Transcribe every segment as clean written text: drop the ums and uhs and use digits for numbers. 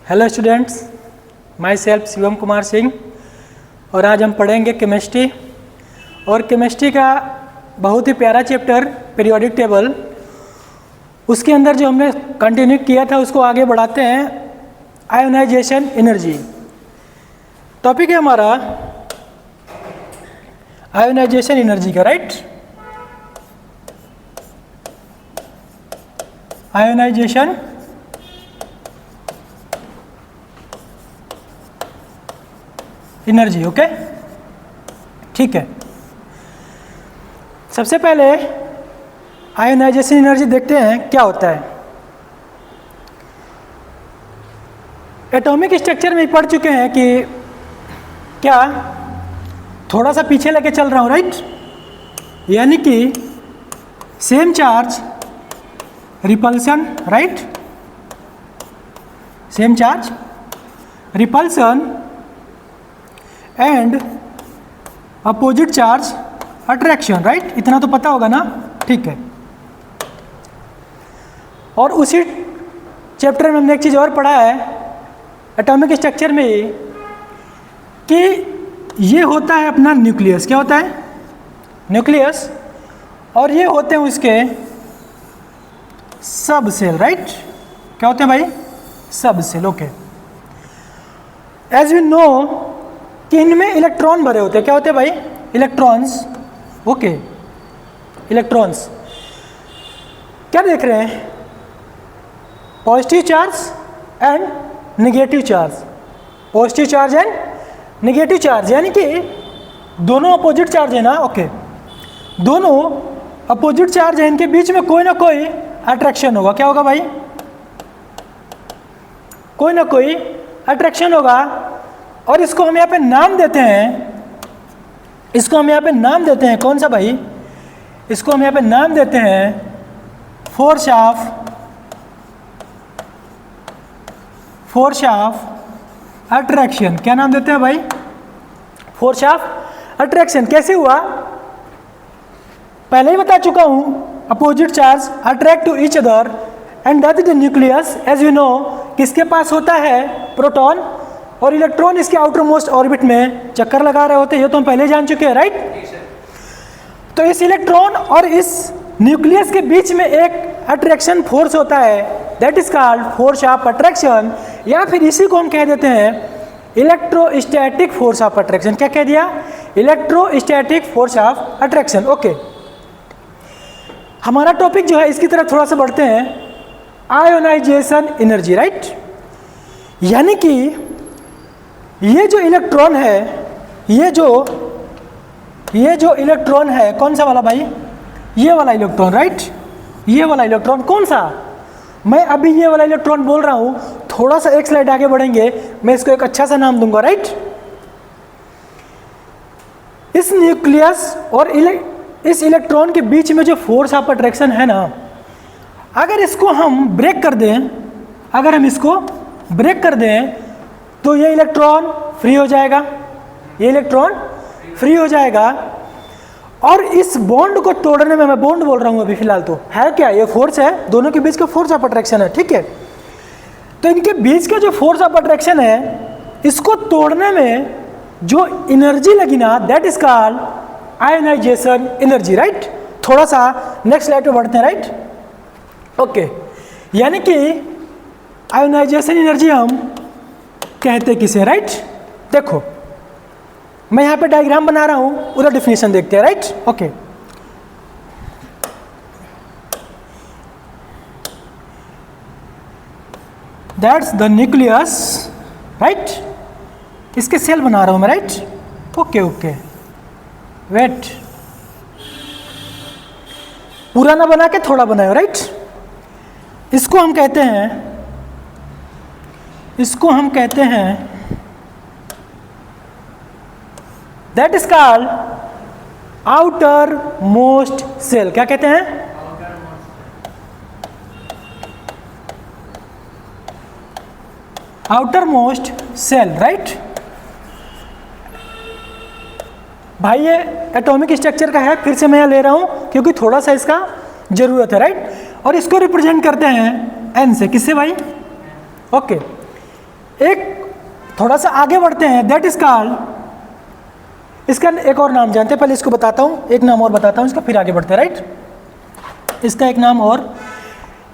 Hello students, my self Shivam Kumar Singh और आज हम पढ़ेंगे केमिस्ट्री। और केमिस्ट्री का बहुत ही प्यारा चैप्टर पीरियोडिक टेबल, उसके अंदर जो हमने कंटिन्यू किया था उसको आगे बढ़ाते हैं। आयोनाइजेशन एनर्जी टॉपिक है हमारा, आयोनाइजेशन एनर्जी का, राइट। आयोनाइजेशन एनर्जी, ओके, ठीक है। सबसे पहले आयोनाइजेशन एनर्जी देखते हैं क्या होता है। एटॉमिक स्ट्रक्चर में पढ़ चुके हैं कि क्या, थोड़ा सा पीछे लेके चल रहा हूं, राइट। यानी कि same charge repulsion, right, same charge repulsion and opposite charge attraction, right. इतना तो पता होगा ना, ठीक है। और उसी चैप्टर में हमने एक चीज़ और पढ़ा है एटॉमिक स्ट्रक्चर में कि ये होता है अपना न्यूक्लियस। क्या होता है? न्यूक्लियस। और ये होते हैं उसके सब सेल, राइट। क्या होते हैं भाई? Sub shell, okay. As you know कि इनमें इलेक्ट्रॉन भरे होते हैं। क्या होते हैं भाई? Electrons, okay, electrons. क्या देख रहे हैं? Positive charge and negative charge, positive charge and negative charge, यानी कि दोनों अपोजिट चार्ज है ना, ओके। दोनों अपोजिट चार्ज है, इनके बीच में कोई ना कोई अट्रैक्शन होगा। क्या होगा भाई? कोई ना कोई अट्रैक्शन होगा। और इसको हम यहाँ पे नाम देते हैं, इसको हम यहाँ पे नाम देते हैं, कौन सा भाई? इसको हम यहाँ पे नाम देते हैं फोर्स ऑफ अट्रैक्शन। क्या नाम देते हैं भाई? Force of attraction. कैसे हुआ? पहले ही बता चुका हूं, opposite charge attract to each other and that is the nucleus. As you know, किसके पास होता है? प्रोटॉन, और इलेक्ट्रॉन इसके आउटर मोस्ट ऑर्बिट में चक्कर लगा रहे होते हैं। ये तो हम पहले जान चुके हैं, राइट। तो इस इलेक्ट्रॉन और इस न्यूक्लियस के बीच में एक अट्रैक्शन फोर्स होता है, that is called force of attraction, या फिर इसी को हम कह देते हैं इलेक्ट्रोस्टैटिक फोर्स ऑफ अट्रैक्शन। क्या कह दिया? Electrostatic force of attraction, okay. हमारा टॉपिक जो है इसकी तरफ थोड़ा सा बढ़ते हैं, आयोनाइजेशन एनर्जी, राइट। यानी कि ये जो इलेक्ट्रॉन है, ये जो इलेक्ट्रॉन है, कौन सा वाला भाई? ये वाला इलेक्ट्रॉन, राइट। ये वाला इलेक्ट्रॉन कौन सा? मैं अभी ये वाला इलेक्ट्रॉन बोल रहा हूं, थोड़ा सा एक स्लाइड आगे बढ़ेंगे, मैं इसको एक अच्छा सा नाम दूंगा, राइट। इस न्यूक्लियस और इस इलेक्ट्रॉन के बीच में जो फोर्स ऑफ अट्रैक्शन है ना, अगर इसको हम ब्रेक कर दें, अगर हम इसको ब्रेक कर दें तो ये इलेक्ट्रॉन फ्री हो जाएगा, ये इलेक्ट्रॉन फ्री हो जाएगा। और इस बॉन्ड को तोड़ने में, मैं बॉन्ड बोल रहा हूं अभी फिलहाल, तो है क्या? ये फोर्स है, दोनों के बीच का फोर्स ऑफ अट्रैक्शन है, ठीक है। तो इनके बीच का जो फोर्स ऑफ अट्रैक्शन है, इसको तोड़ने में जो एनर्जी लगी ना, that is called ionization energy, right. थोड़ा सा नेक्स्ट स्लाइड पे बढ़ते हैं, राइट, ओके। यानी कि आयोनाइजेशन एनर्जी हम कहते किसे, राइट। देखो मैं यहां पे डायग्राम बना रहा हूं, उधर डिफिनेशन देखते हैं, right, okay. That's the nucleus, right. इसके सेल बना रहा हूं मैं, राइट, ओके ओके। वेट, पूरा ना बना के थोड़ा बनाओ, राइट। इसको हम कहते हैं that is called outermost shell. क्या कहते हैं? Outermost shell, right. भाई ये एटॉमिक स्ट्रक्चर का है, फिर से मैं यहाँ ले रहा हूँ क्योंकि थोड़ा सा इसका ज़रूरत है, राइट। और इसको रिप्रेजेंट करते हैं एन से, किससे भाई? ओके। एक थोड़ा सा आगे बढ़ते हैं, दैट इज कॉल्ड, इसका एक और नाम जानते हैं, पहले इसको बताता हूँ, एक नाम और बताता हूँ इसका, फिर आगे बढ़ते हैं, राइट। इसका एक नाम और,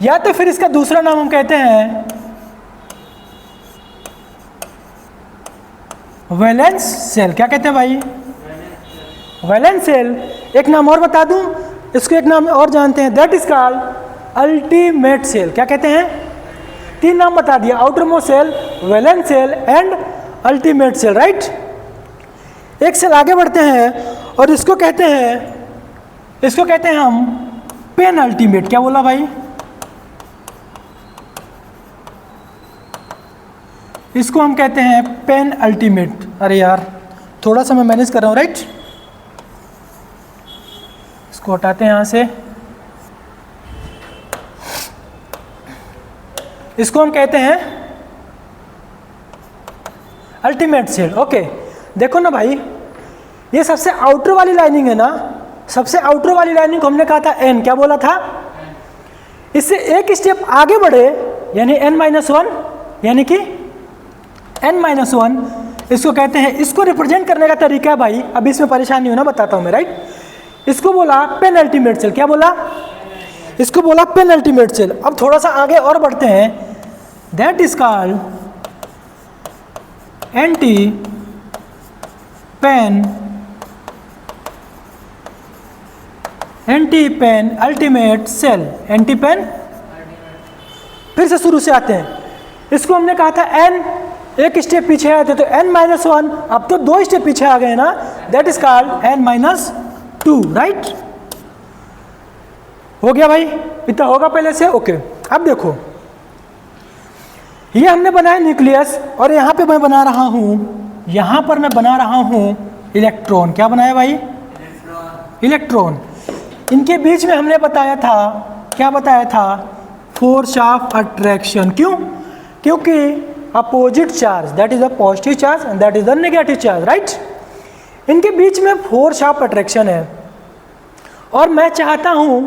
या तो फिर इसका दूसरा नाम हम कहते हैं वैलेंस सेल। क्या कहते हैं भाई? Valence shell. एक नाम और बता दूं, इसको एक नाम और जानते हैं, that is called ultimate shell. क्या कहते हैं? 3 नाम बता दिया, outermost shell, valence shell and ultimate shell, right. एक सेल आगे बढ़ते हैं और इसको कहते हैं हम पेन अल्टीमेट। क्या बोला भाई? इसको हम कहते हैं पेन अल्टीमेट। अरे यार थोड़ा सा मैं मैनेज कर रहा हूँ, राइट। इसको हटाते हैं यहाँ से, इसको हम कहते हैं अल्टीमेट सेल। ओके, देखो ना भाई, ये सबसे आउटर वाली लाइनिंग है ना, सबसे आउटर वाली लाइनिंग को हमने कहा था एन। क्या बोला था? इससे एक स्टेप आगे बढ़े यानी n-1, यानी कि n-1, इसको कहते हैं, इसको रिप्रेजेंट करने का तरीका है भाई, अब इसमें परेशानी हो ना, बताता हूं मैं, राइट। इसको बोला पेन अल्टीमेट सेल। क्या बोला? इसको बोला पेन अल्टीमेट सेल। अब थोड़ा सा आगे और बढ़ते हैं, that is called anti pen ultimate shell. Ante pen, फिर से शुरू से आते हैं, इसको हमने कहा था n, एक स्टेप पीछे आए थे तो n-1, अब तो 2 स्टेप पीछे आ गए ना, that is called n-2, right. हो गया भाई, इतना होगा पहले से। ओके, अब देखो, ये हमने बनाया न्यूक्लियस और यहाँ पे मैं बना रहा हूँ, यहाँ पर मैं बना रहा हूँ इलेक्ट्रॉन। क्या बनाया भाई? इलेक्ट्रॉन। इनके बीच में हमने बताया था, क्या बताया था? Force of attraction. क्यों? क्योंकि opposite charge, that is the positive charge and that is the negative charge, right. इनके बीच में फोर्स ऑफ अट्रैक्शन है और मैं चाहता हूं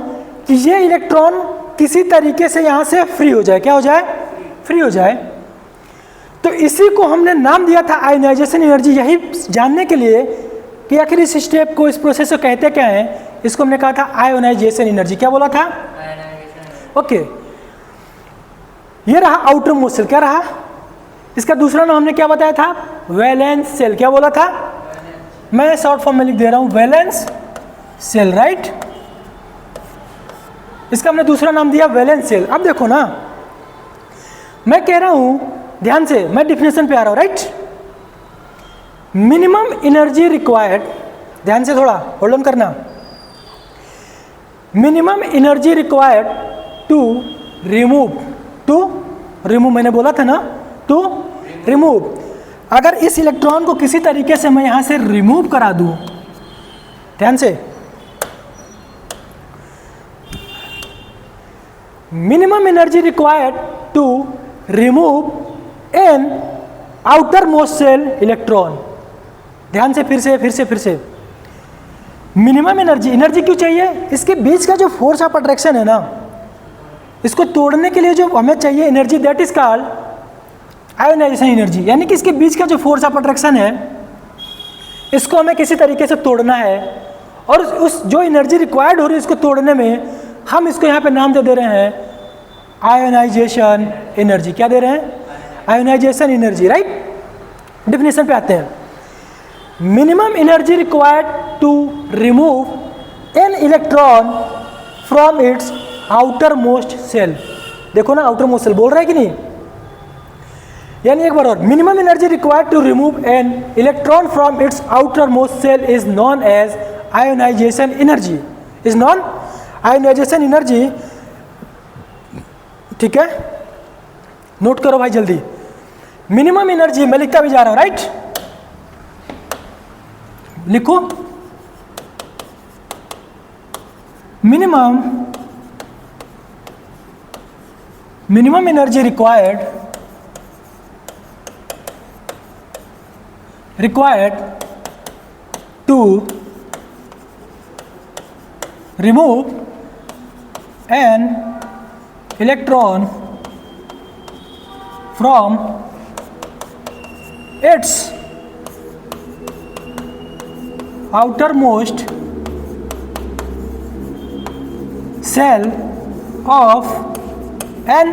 कि ये इलेक्ट्रॉन किसी तरीके से यहां से फ्री हो जाए। क्या हो जाए? फ्री हो जाए। तो इसी को हमने नाम दिया था आयोनाइजेशन एनर्जी, यही जानने के लिए कि आखिर इस स्टेप को, इस प्रोसेस को कहते क्या है। इसको हमने कहा था आयोनाइजेशन एनर्जी। क्या बोला था? ओके, ये रहा आउटर मोस्ट सेल। क्या रहा? इसका दूसरा नाम हमने क्या बताया था? Valence shell. क्या बोला था? मैं शॉर्ट फॉर्म में लिख दे रहा हूं, वैलेंस सेल, राइट। इसका हमने दूसरा नाम दिया वैलेंस सेल। अब देखो ना, मैं कह रहा हूं, ध्यान से, मैं डिफिनेशन पे आ रहा हूं, राइट। मिनिमम एनर्जी रिक्वायर्ड, ध्यान से थोड़ा होल्ड ऑन करना, minimum energy required to remove, मैंने बोला था ना, टू रिमूव। अगर इस इलेक्ट्रॉन को किसी तरीके से मैं यहां से रिमूव करा दूं, ध्यान से, minimum energy required to remove an outermost shell electron. ध्यान से, फिर से मिनिमम एनर्जी क्यों चाहिए? इसके बीच का जो फोर्स ऑफ अट्रैक्शन है ना, इसको तोड़ने के लिए जो हमें चाहिए energy, that is called ionization energy. यानी कि इसके बीच का जो फोर्स ऑफ अट्रैक्शन है, इसको हमें किसी तरीके से तोड़ना है और उस जो एनर्जी रिक्वायर्ड हो रही है इसको तोड़ने में, हम इसको यहाँ पे नाम दे रहे हैं आयोनाइजेशन एनर्जी। क्या दे रहे हैं? Ionization energy, right. डिफिनेशन पे आते हैं, minimum energy required to remove an electron from its outermost shell. देखो ना, आउटर मोस्ट सेल बोल रहा है कि नहीं? यानी एक बार और, minimum energy required to remove an electron from its outermost shell is known as ionisation energy, is known ionisation energy. ठीक है, नोट करो भाई जल्दी। मिनिमम एनर्जी मैं लिखता भी जा रहा हूं, राइट। लिखो, minimum energy required to remove an electron from its outermost cell of an,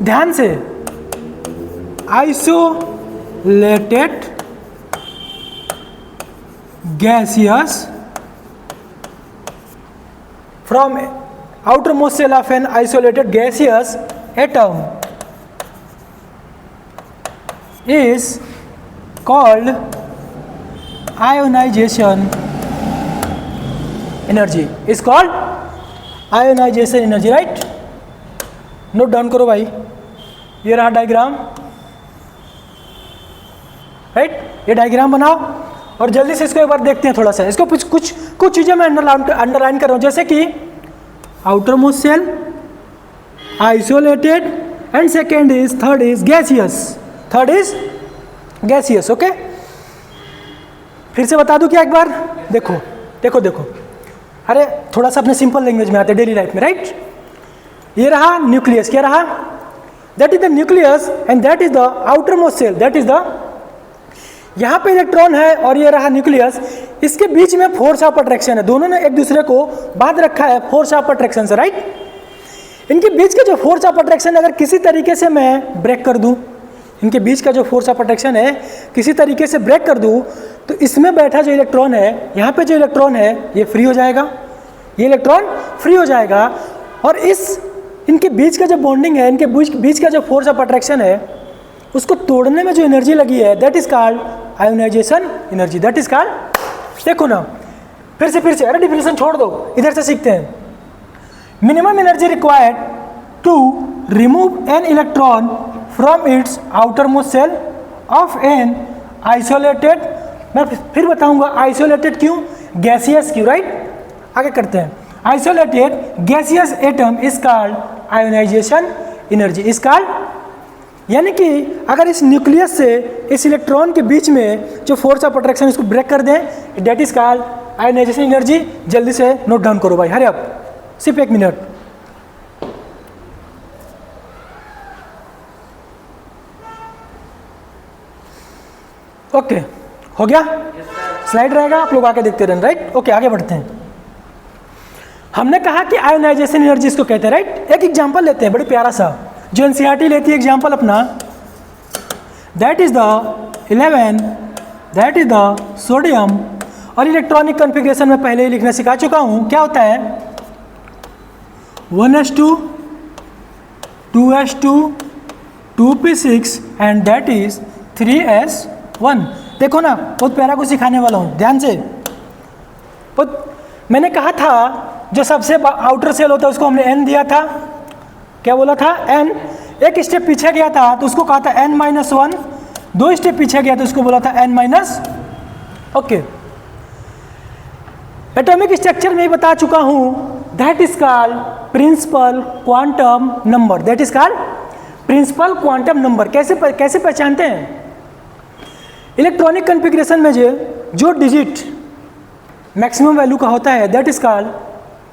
ध्यान से, isolated gaseous from outermost cell of an isolated gaseous atom is called ionization energy. Is called ionization energy, right? Note down करो भाई, ये रहा diagram, right? ये diagram बनाओ और जल्दी से इसको एक बार देखते हैं थोड़ा सा। इसको कुछ चीज़ें मैं अंडरलाइन कर रहा हूँ, जैसे कि outermost shell, isolated, and second is, third is gaseous, third is gaseous. Okay, फिर से बता दूं क्या एक बार? देखो देखो देखो, अरे थोड़ा सा अपने सिंपल लैंग्वेज में आते हैं डेली लाइफ में, राइट? ये रहा न्यूक्लियस, क्या रहा? That is the nucleus and that is the outermost shell, that is the, यहाँ पे इलेक्ट्रॉन है और ये रहा न्यूक्लियस, इसके बीच में फोर्स ऑफ अट्रैक्शन है, दोनों ने एक दूसरे को बांध रखा है फोर्स ऑफ अट्रैक्शन से, राइट? इनके बीच का जो फोर्स ऑफ अट्रैक्शन अगर किसी तरीके से मैं ब्रेक कर दूं, इनके बीच का जो फोर्स ऑफ अट्रैक्शन है किसी तरीके से ब्रेक कर दूं, तो इसमें बैठा जो इलेक्ट्रॉन है, यहाँ पे जो इलेक्ट्रॉन है ये फ्री हो जाएगा, ये इलेक्ट्रॉन फ्री हो जाएगा, और इस इनके बीच का जो बॉन्डिंग है, इनके बीच का जो फोर्स ऑफ अट्रैक्शन है, उसको तोड़ने में जो एनर्जी लगी है, that is called ionization energy, that is called, देखो ना फिर से, अरे डिफिनेशन छोड़ दो, इधर से सीखते हैं। Minimum energy required to remove an electron from its outermost shell of an isolated, मैं फिर बताऊंगा आइसोलेटेड क्यों, गैसियस क्यों, राइट? आगे करते हैं। Isolated gaseous atom is called ionization energy, is called, यानी कि अगर इस न्यूक्लियस से इस इलेक्ट्रॉन के बीच में जो फोर्स ऑफ अट्रैक्शन इसको ब्रेक कर दें, that is called ionization energy. जल्दी से नोट डाउन करो भाई, हरी अप, सिर्फ 1 मिनट। ओके, हो गया? स्लाइड रहेगा, आप लोग आके देखते रहना, राइट? ओके, आगे बढ़ते हैं। हमने कहा कि आयोनाइजेशन एनर्जी इसको कहते हैं, राइट? एक एग्जांपल लेते हैं, बड़ी प्यारा सा, जो एनसीईआरटी लेती है एग्जांपल अपना, that is the 11, that is the sodium, और इलेक्ट्रॉनिक कॉन्फ़िगरेशन में पहले ही लिखना सिखा चुका हूं, क्या होता है 1s2 2s2 2p6 and that is 3s1। देखो ना, बहुत प्यारा को सिखाने वाला हूँ, ध्यान से। मैंने कहा था जो सबसे आउटर सेल होता है उसको हमने n दिया था, क्या बोला था? n। एक स्टेप पीछे गया था तो उसको कहा था n-1, 2 स्टेप पीछे गया तो उसको बोला था n-। ओके, एटॉमिक स्ट्रक्चर में बता चुका हूं, that is called principal quantum number, that is called principal quantum number. कैसे पहचानते हैं? इलेक्ट्रॉनिक कॉन्फ़िगरेशन में जो डिजिट मैक्सिमम वैल्यू का होता है, that is called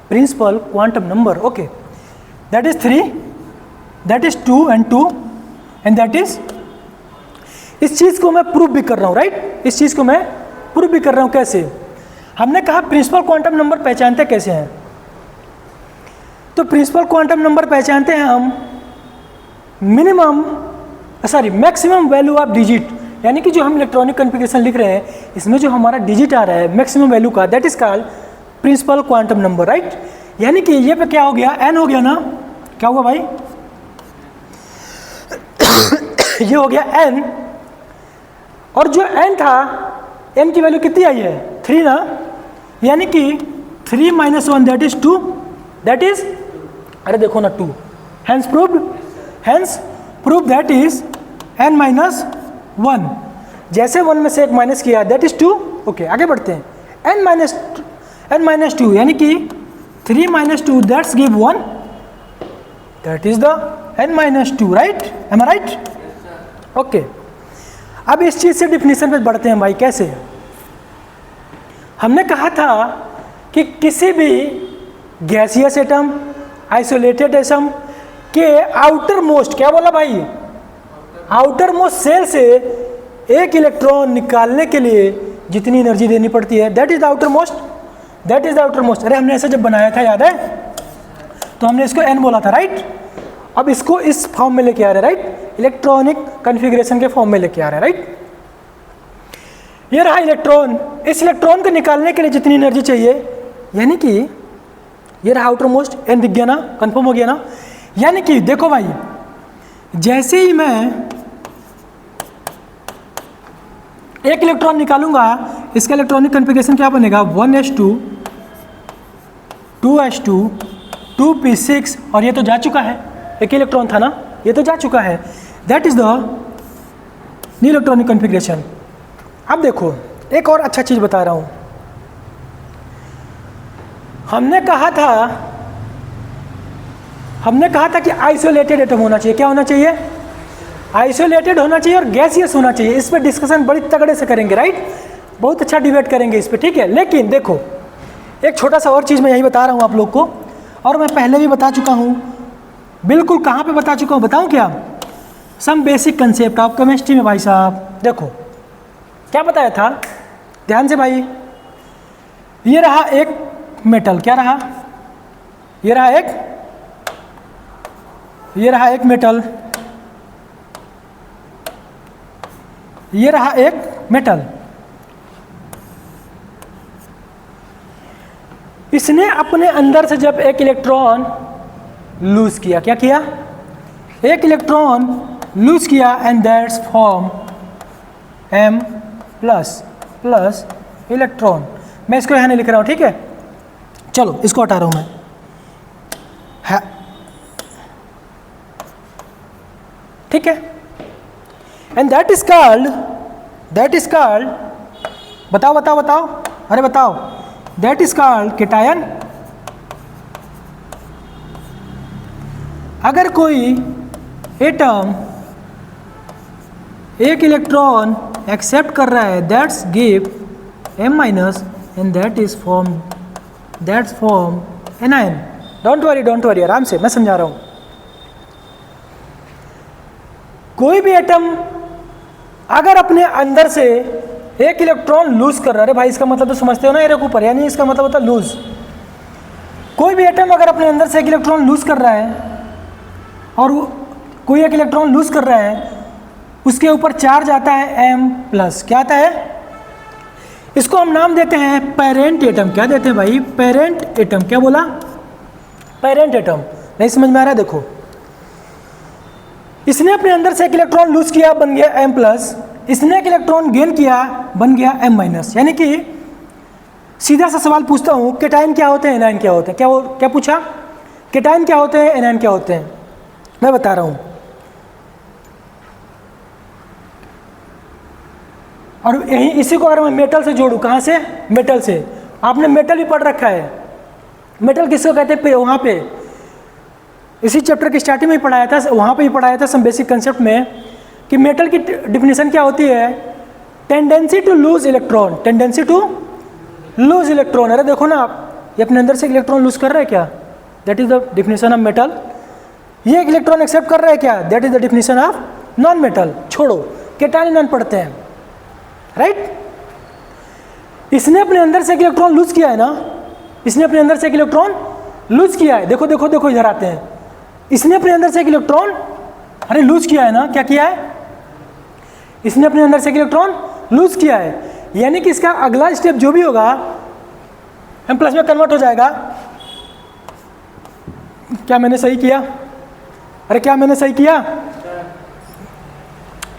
principal quantum number. Okay, that is 3, that is 2 and 2 and that is, इस चीज़ को मैं प्रूव भी कर रहा हूँ, राइट? इस चीज़ को मैं प्रूव भी कर रहा हूँ। कैसे? हमने कहा प्रिंसिपल क्वांटम नंबर पहचानते कैसे हैं? तो प्रिंसिपल क्वांटम नंबर पहचानते हैं हम मैक्सिमम वैल्यू ऑफ डिजिट, यानी कि जो हम इलेक्ट्रॉनिक कॉन्फ़िगरेशन लिख रहे हैं इसमें जो हमारा डिजिट आ रहा है मैक्सिमम वैल्यू का, that is called principal quantum number, right? यानी कि ये पे क्या हो गया, n हो गया ना, क्या हुआ भाई? ये हो गया n, और जो n था, n की वैल्यू कितनी आई है? 3 ना, यानी कि 3 - 1 दैट इज 2, दैट इज, अरे देखो ना 2, hence proved that is n-1। जैसे 1 में से एक माइनस किया, दैट इज 2। ओके, आगे बढ़ते हैं। n-2 यानी कि 3 - 2 that's give 1, that is the n-2, right? Am I right? Okay, अब इस चीज़ से डिफिनीशन पे बढ़ते हैं भाई। कैसे? हमने कहा था कि किसी भी गैसियस एटम, आइसोलेटेड एटम के आउटर मोस्ट, क्या बोला भाई? आउटर मोस्ट सेल से एक इलेक्ट्रॉन निकालने के लिए जितनी एनर्जी देनी पड़ती है, that is the outer most, that is the outer most. अरे हमने ऐसा जब बनाया था याद है, तो हमने इसको n बोला था, राइट। अब इसको इस फॉर्म में लेके आ रहे हैं, राइट, इलेक्ट्रॉनिक कॉन्फ़िगरेशन के फॉर्म में लेके आ रहे हैं, राइट। ये रहा इलेक्ट्रॉन, इस इलेक्ट्रॉन को निकालने के लिए जितनी एनर्जी चाहिए, यानी कि ये रहा आउटर मोस्ट, n दिख गया ना, कंफर्म हो गया ना। यानी कि देखो भाई, जैसे ही मैं एक इलेक्ट्रॉन निकालूंगा, इसका इलेक्ट्रॉनिक कॉन्फ़िगरेशन क्या बनेगा, 1s2 2s2 2p6, और ये तो जा चुका है, एक इलेक्ट्रॉन था ना, ये तो जा चुका है, that is the new electronic configuration. अब देखो एक और अच्छा चीज़ बता रहा हूँ, हमने कहा था कि आइसोलेटेड एटम होना चाहिए, क्या होना चाहिए, आइसोलेटेड होना चाहिए और गैसियस होना चाहिए। इस पर डिस्कशन बड़ी तगड़े से करेंगे, राइट, बहुत अच्छा डिबेट करेंगे इस पर, ठीक है। लेकिन देखो एक छोटा सा और चीज़ मैं यही बता रहा हूँ आप लोग को, और मैं पहले भी बता चुका हूँ, बिल्कुल कहाँ पे बता चुका हूँ बताऊँ क्या, some basic concept of chemistry में भाई साहब। देखो क्या बताया था, ध्यान से भाई, ये रहा एक मेटल, क्या रहा, ये रहा एक मेटल, ये रहा एक मेटल। इसने अपने अंदर से जब एक इलेक्ट्रॉन लूज किया, क्या किया, एक इलेक्ट्रॉन लूज किया, and that's form m plus electron. मैं इसको यहाँ नहीं लिख रहा हूँ, ठीक है, चलो इसको हटा रहा हूँ मैं, ठीक है, एंड दैट इज कॉल्ड, बताओ, अरे बताओ, दैट इज कॉल्ड केटायन। अगर कोई एटम एक इलेक्ट्रॉन एक्सेप्ट कर रहा है, that's give m minus, and that's form anion. Don't worry, आराम से मैं समझा रहा हूँ। कोई भी एटम अगर अपने अंदर से एक इलेक्ट्रॉन लूज कर रहा है, अरे भाई इसका मतलब तो समझते हो ना, एरे के ऊपर, यानी इसका मतलब होता है लूज। कोई भी एटम अगर अपने अंदर से एक इलेक्ट्रॉन लूज कर रहा है, और कोई एक इलेक्ट्रॉन लूज कर रहा है, उसके ऊपर चार्ज आता है m प्लस, क्या आता है, इसको हम नाम देते हैं पेरेंट एटम। क्या देते हैं भाई, पेरेंट एटम। क्या बोला, पेरेंट एटम। नहीं समझ में आ रहा है, देखो इसने अपने अंदर से एक इलेक्ट्रॉन लूज किया, बन गया m प्लस, इसने एक इलेक्ट्रॉन गेन किया, बन गया m माइनस। यानी कि सीधा सा सवाल पूछता हूँ, केटायन क्या होते हैं, एनायन क्या होते हैं, क्या पूछा, केटायन क्या होते हैं, एनायन क्या होते हैं, मैं बता रहा हूँ। और यही इसी को अगर मैं मेटल से जोड़ूँ, कहाँ से, मेटल से, आपने मेटल भी पढ़ रखा है, मेटल किसको कहते हैं, वहाँ पे इसी चैप्टर की स्टार्टिंग में पढ़ाया था, वहाँ पे ही पढ़ाया था सम बेसिक कंसेप्ट में, कि मेटल की डिफिनेशन क्या होती है, tendency to lose electron, tendency to lose electron. अरे देखो ना आप, ये अपने अंदर से इलेक्ट्रॉन लूज कर रहा है क्या, that is the definition of metal. ये एक इलेक्ट्रॉन एक्सेप्ट कर रहा है क्या, that is the definition of non metal. छोड़ो, केटायन नॉन पढ़ते हैं, राइट। इसने अपने अंदर से एक इलेक्ट्रॉन लूज किया है ना, इसने अपने अंदर से एक इलेक्ट्रॉन लूज किया है, देखो इधर आते हैं, इसने अपने अंदर से एक इलेक्ट्रॉन, अरे लूज किया है ना, क्या किया है, इसने अपने अंदर से एक इलेक्ट्रॉन लूज किया है, यानी कि इसका अगला स्टेप जो भी होगा m प्लस में कन्वर्ट हो जाएगा। क्या मैंने सही किया, अरे क्या मैंने सही किया,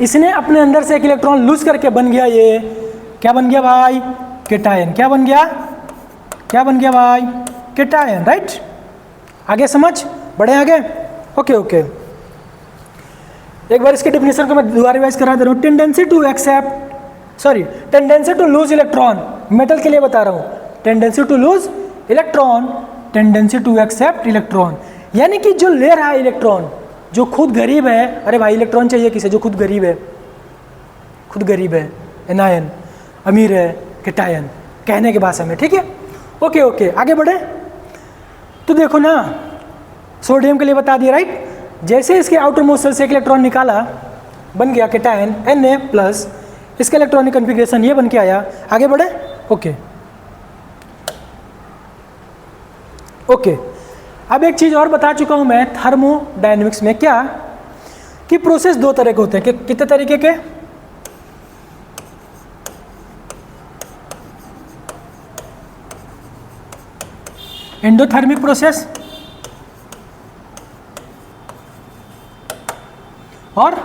इसने अपने अंदर से एक इलेक्ट्रॉन लूज करके बन गया, ये क्या बन गया भाई, केटायन। क्या बन गया भाई, केटायन, राइट। आगे समझ, बढ़े आगे, ओके। एक बार इसके डेफिनेशन को मैं दोबारा रिवाइज करा दे रहा हूँ। Tendency to lose electron, metal के लिए बता रहा हूँ, tendency to lose electron, tendency to accept electron. यानी कि जो ले रहा है इलेक्ट्रॉन, जो खुद गरीब है, अरे भाई इलेक्ट्रॉन चाहिए किसे, जो खुद गरीब है, एनायन, अमीर है, केटायन, कहने की भाषा में, ठीक है, ओके। आगे बढ़े तो देखो ना, सोडियम के लिए बता दिया, राइट। जैसे इसके आउटर मोस्ट शेल से एक इलेक्ट्रॉन निकाला, बन गया केटायन Na प्लस, इसका इलेक्ट्रॉनिक कॉन्फ़िगरेशन ये बन के आया। आगे बढ़े। ओके ओके, अब एक चीज़ और बता चुका हूँ मैं थर्मोडायनेमिक्स में, क्या कि प्रोसेस दो तरह के होते हैं। कितने तरीके के? एंडोथर्मिक प्रोसेस और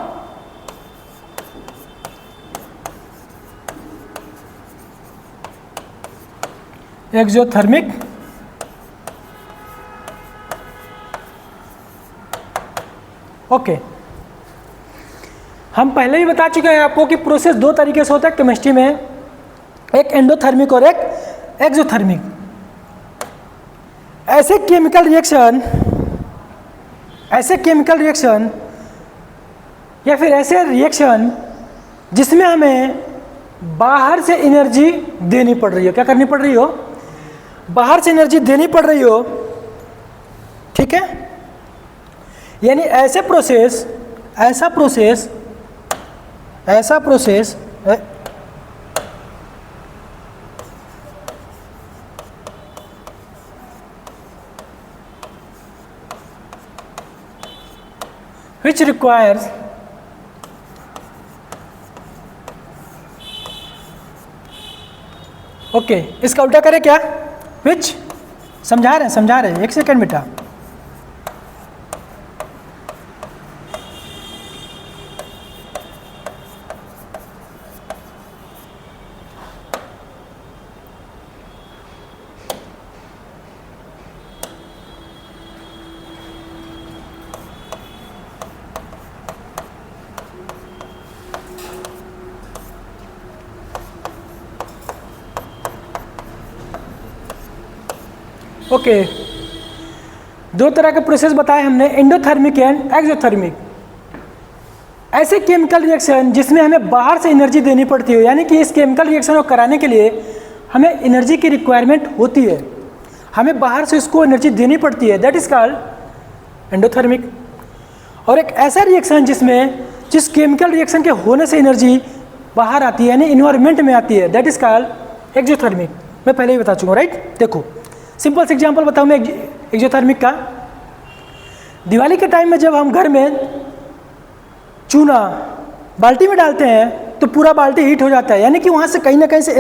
एक्सोथर्मिक। ओके, हम पहले ही बता चुके हैं आपको कि प्रोसेस दो तरीके से होता है केमिस्ट्री में, एक एंडोथर्मिक और एक एक्सोथर्मिक। ऐसे केमिकल रिएक्शन या फिर ऐसे रिएक्शन जिसमें हमें बाहर से एनर्जी देनी पड़ रही हो। क्या करनी पड़ रही हो? बाहर से एनर्जी देनी पड़ रही हो, ठीक है। यानी ऐसा प्रोसेस which requires ओके, इसका उल्टा करें क्या? which, समझा रहे हैं, एक सेकंड बेटा। ओके, दो तरह के प्रोसेस बताए हमने, एंडोथर्मिक एंड एक्सोथर्मिक। ऐसे केमिकल रिएक्शन जिसमें हमें बाहर से एनर्जी देनी पड़ती है, यानी कि इस केमिकल रिएक्शन को कराने के लिए हमें एनर्जी की रिक्वायरमेंट होती है, हमें बाहर से इसको एनर्जी देनी पड़ती है, दैट इज कॉल्ड एंडोथर्मिक। और एक ऐसा रिएक्शन जिस केमिकल रिएक्शन के होने से एनर्जी बाहर आती है, यानी इन्वायरमेंट में आती है, दैट इज कॉल्ड एक्सोथर्मिक। मैं पहले ही बता चुका हूँ, राइट। देखो सिंपल सा एग्जांपल बताऊँ मैं एक्सोथर्मिक का। दिवाली के टाइम में जब हम घर में चूना बाल्टी में डालते हैं तो पूरा बाल्टी हीट हो जाता है, यानी कि वहाँ से कहीं ना कहीं से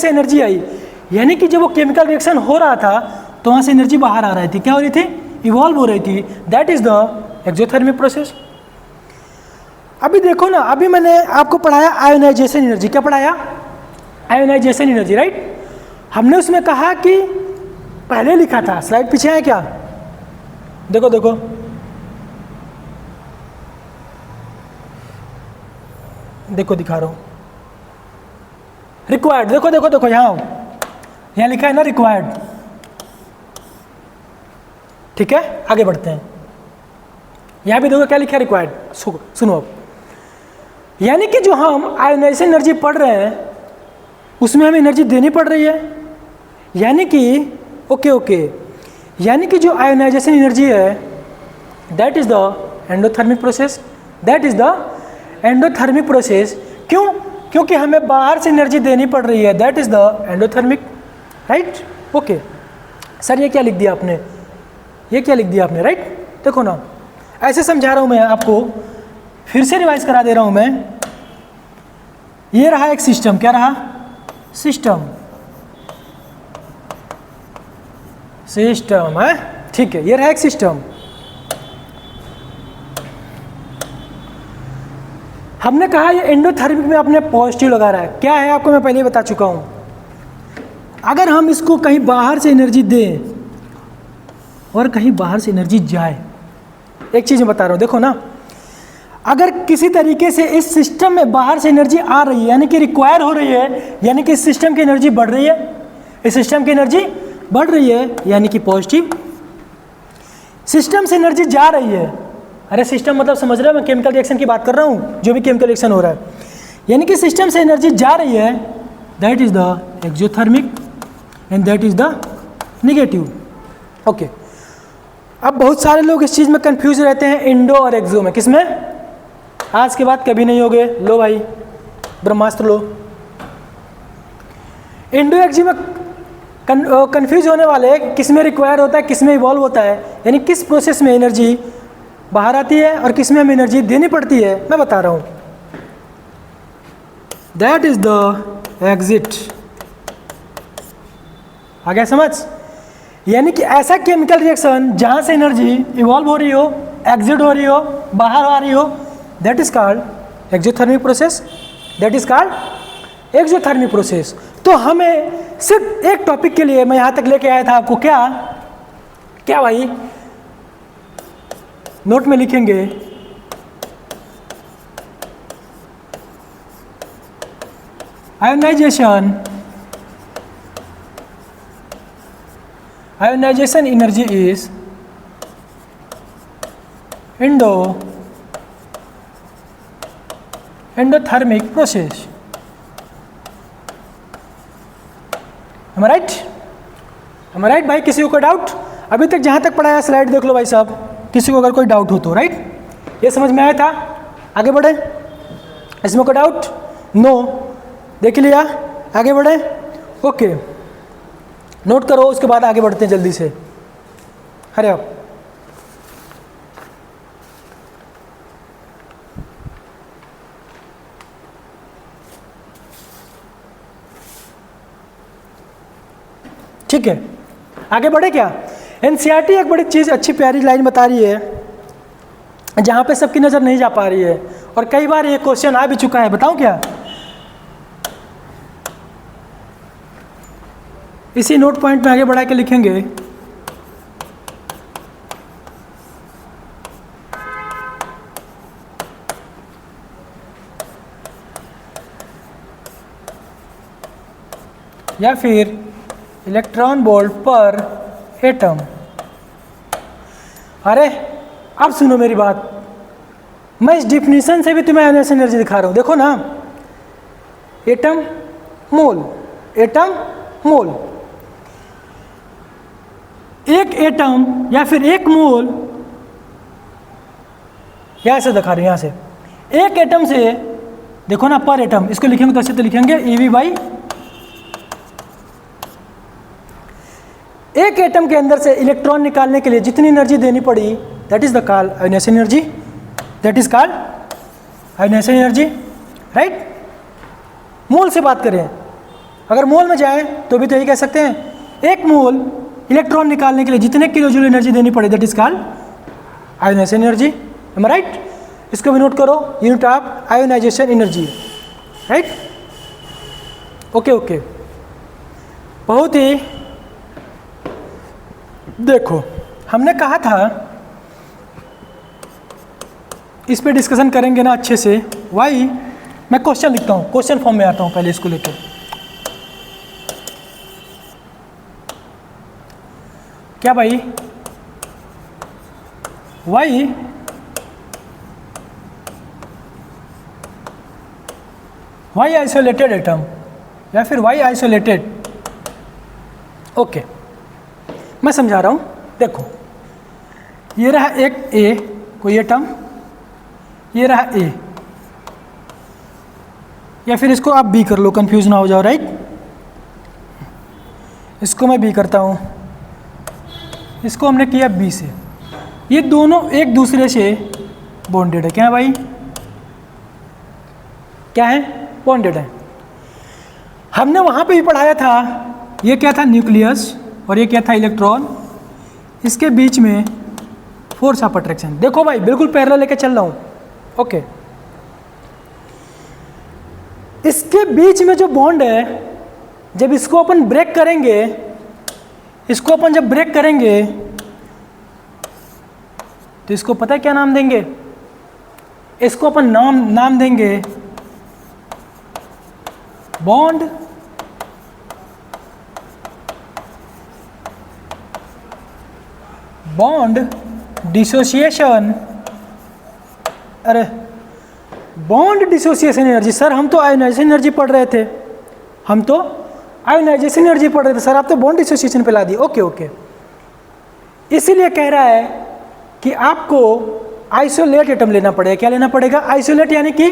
एनर्जी आई, यानी कि जब वो केमिकल रिएक्शन हो रहा था तो वहाँ से एनर्जी बाहर आ रही थी। क्या हो रही थी? इवॉल्व हो रही थी, that is the exothermic process. अभी देखो ना, अभी मैंने आपको पढ़ाया आयोनाइजेशन एनर्जी। क्या पढ़ाया? Ionization energy, right. हमने उसमें कहा कि पहले लिखा था, स्लाइड पीछे है क्या? देखो दिखा रहा हूँ। रिक्वायर्ड, देखो यहाँ लिखा है ना रिक्वायर्ड, ठीक है। आगे बढ़ते हैं, यहाँ भी देखो क्या लिखा है, रिक्वायर्ड। सुनो अब, यानी कि जो हम आयोनाइजेशन एनर्जी पढ़ रहे हैं उसमें हमें एनर्जी देनी पड़ रही है, यानी कि ओके, यानी कि जो आयोनाइजेशन एनर्जी है that is the endothermic process. क्यों? क्योंकि हमें बाहर से एनर्जी देनी पड़ रही है, that is the endothermic, right. Okay sir, ये क्या लिख दिया आपने? राइट। देखो ना, ऐसे समझा रहा हूँ मैं आपको, फिर से रिवाइज करा दे रहा हूँ मैं। ये रहा एक सिस्टम, क्या रहा? सिस्टम है, ठीक है। ये रहा एक सिस्टम। हमने कहा ये एंडोथर्मिक में आपने पॉजिटिव लगा रहा है। क्या है आपको मैं पहले ही बता चुका हूं। अगर हम इसको कहीं बाहर से एनर्जी दें और कहीं बाहर से एनर्जी जाए, एक चीज मैं बता रहा हूं, देखो ना, अगर किसी तरीके से इस सिस्टम में बाहर से एनर्जी आ रही है, यानी कि रिक्वायर हो रही है, यानी कि इस सिस्टम की एनर्जी बढ़ रही है, यानी कि पॉजिटिव। सिस्टम से एनर्जी जा रही है, अरे सिस्टम मतलब समझ रहे हो, मैं केमिकल रिएक्शन की बात कर रहा हूँ, जो भी केमिकल रिएक्शन हो रहा है, यानी कि सिस्टम से एनर्जी जा रही है, that is the exothermic and that is the negative. Okay, अब बहुत सारे लोग इस चीज़ में कंफ्यूज रहते हैं, इंडो और एक्सो में। किसमें? आज के बाद कभी नहीं होगे। लो भाई ब्रह्मास्त्र लो। इंडो एक्जी में कंफ्यूज होने वाले किस में रिक्वायर होता है, किस में इवॉल्व होता है, यानी किस प्रोसेस में एनर्जी बाहर आती है और किस में हमें एनर्जी देनी पड़ती है, मैं बता रहा हूँ। That is the exit. आ गया समझ? यानी कि ऐसा केमिकल रिएक्शन जहाँ से एनर्जी इवॉल्व हो रही हो, एग्जिट हो रही हो, बाहर आ रही हो, that is called exothermic process. That is called exothermic process. तो हमें सिर्फ एक टॉपिक के लिए मैं यहाँ तक लेके आया था आपको। क्या क्या भाई? नोट में लिखेंगे ionization energy is endothermic process. am I right? am I right भाई? किसी को कोई डाउट? अभी तक जहाँ तक पढ़ाया स्लाइड देख लो भाई साहब, किसी को अगर कोई डाउट हो तो। राइट, ये समझ में आया था? आगे बढ़े, इसमें कोई डाउट? नो, देख लिया, आगे बढ़े। ओके, नोट करो, उसके बाद आगे बढ़ते हैं जल्दी से। अरे आप ठीक है, आगे बढ़े क्या? एनसीईआरटी एक बड़ी चीज़, अच्छी प्यारी लाइन बता रही है जहाँ पे सबकी नज़र नहीं जा पा रही है, और कई बार ये क्वेश्चन आ भी चुका है। बताऊँ क्या? इसी नोट पॉइंट में आगे बढ़ा के लिखेंगे या फिर इलेक्ट्रॉन वोल्ट पर एटम। अरे अब सुनो मेरी बात, मैं इस डिफिनीशन से भी तुम्हें आयोनाइजेशन एनर्जी दिखा रहा हूँ। देखो ना, एटम मोल, एटम मोल। एक एटम या फिर एक मोल, यहाँ से दिखा रहे हैं, यहाँ से एक एटम से देखो ना, पर एटम, इसको लिखेंगे तो ऐसे तो लिखेंगे EV बाई। एक एटम के अंदर से इलेक्ट्रॉन निकालने के लिए जितनी एनर्जी देनी पड़ी, that is the called ionization energy. That is called ionization energy. Right, mole से बात करें, अगर मोल में जाए तो भी तो यही कह सकते हैं, एक मोल इलेक्ट्रॉन निकालने के लिए जितने किलो जूल एनर्जी देनी पड़ी, that is called ionization energy. Am I right? इसको भी नोट करो, unit of ionization energy. Right, okay okay. बहुत ही, देखो हमने कहा था इस पे डिस्कशन करेंगे ना अच्छे से। वाई, मैं क्वेश्चन लिखता हूँ, क्वेश्चन फॉर्म में आता हूँ पहले इसको लेकर। क्या भाई? वाई आइसोलेटेड एटम या फिर वाई आइसोलेटेड। ओके, मैं समझा रहा हूँ। देखो, ये रहा एक ए, कोई एटम, ये रहा ए, या फिर इसको आप बी कर लो, कंफ्यूज ना हो जाओ। राइट, इसको मैं बी करता हूँ, इसको हमने किया बी से। ये दोनों एक दूसरे से बॉन्डेड है। क्या है भाई? क्या है? बॉन्डेड है। हमने वहाँ पे भी पढ़ाया था, ये क्या था? न्यूक्लियस, और ये क्या था? इलेक्ट्रॉन। इसके बीच में फोर्स ऑफ अट्रैक्शन। देखो भाई, बिल्कुल पैरेलल लेके चल रहा हूँ। ओके, इसके बीच में जो बॉन्ड है, जब इसको अपन ब्रेक करेंगे, इसको अपन जब ब्रेक करेंगे तो इसको पता है क्या नाम देंगे? इसको अपन नाम देंगे बॉन्ड डिसोसिएशन। अरे बॉन्ड डिसोसिएशन एनर्जी। सर हम तो आयोनाइजेशन एनर्जी पढ़ रहे थे, हम तो आयोनाइजेशन एनर्जी पढ़ रहे थे सर, आप तो बॉन्ड डिसोसिएशन पे ला दिए। ओके ओके, इसीलिए कह रहा है कि आपको आइसोलेट एटम लेना पड़ेगा। क्या लेना पड़ेगा? आइसोलेट यानी कि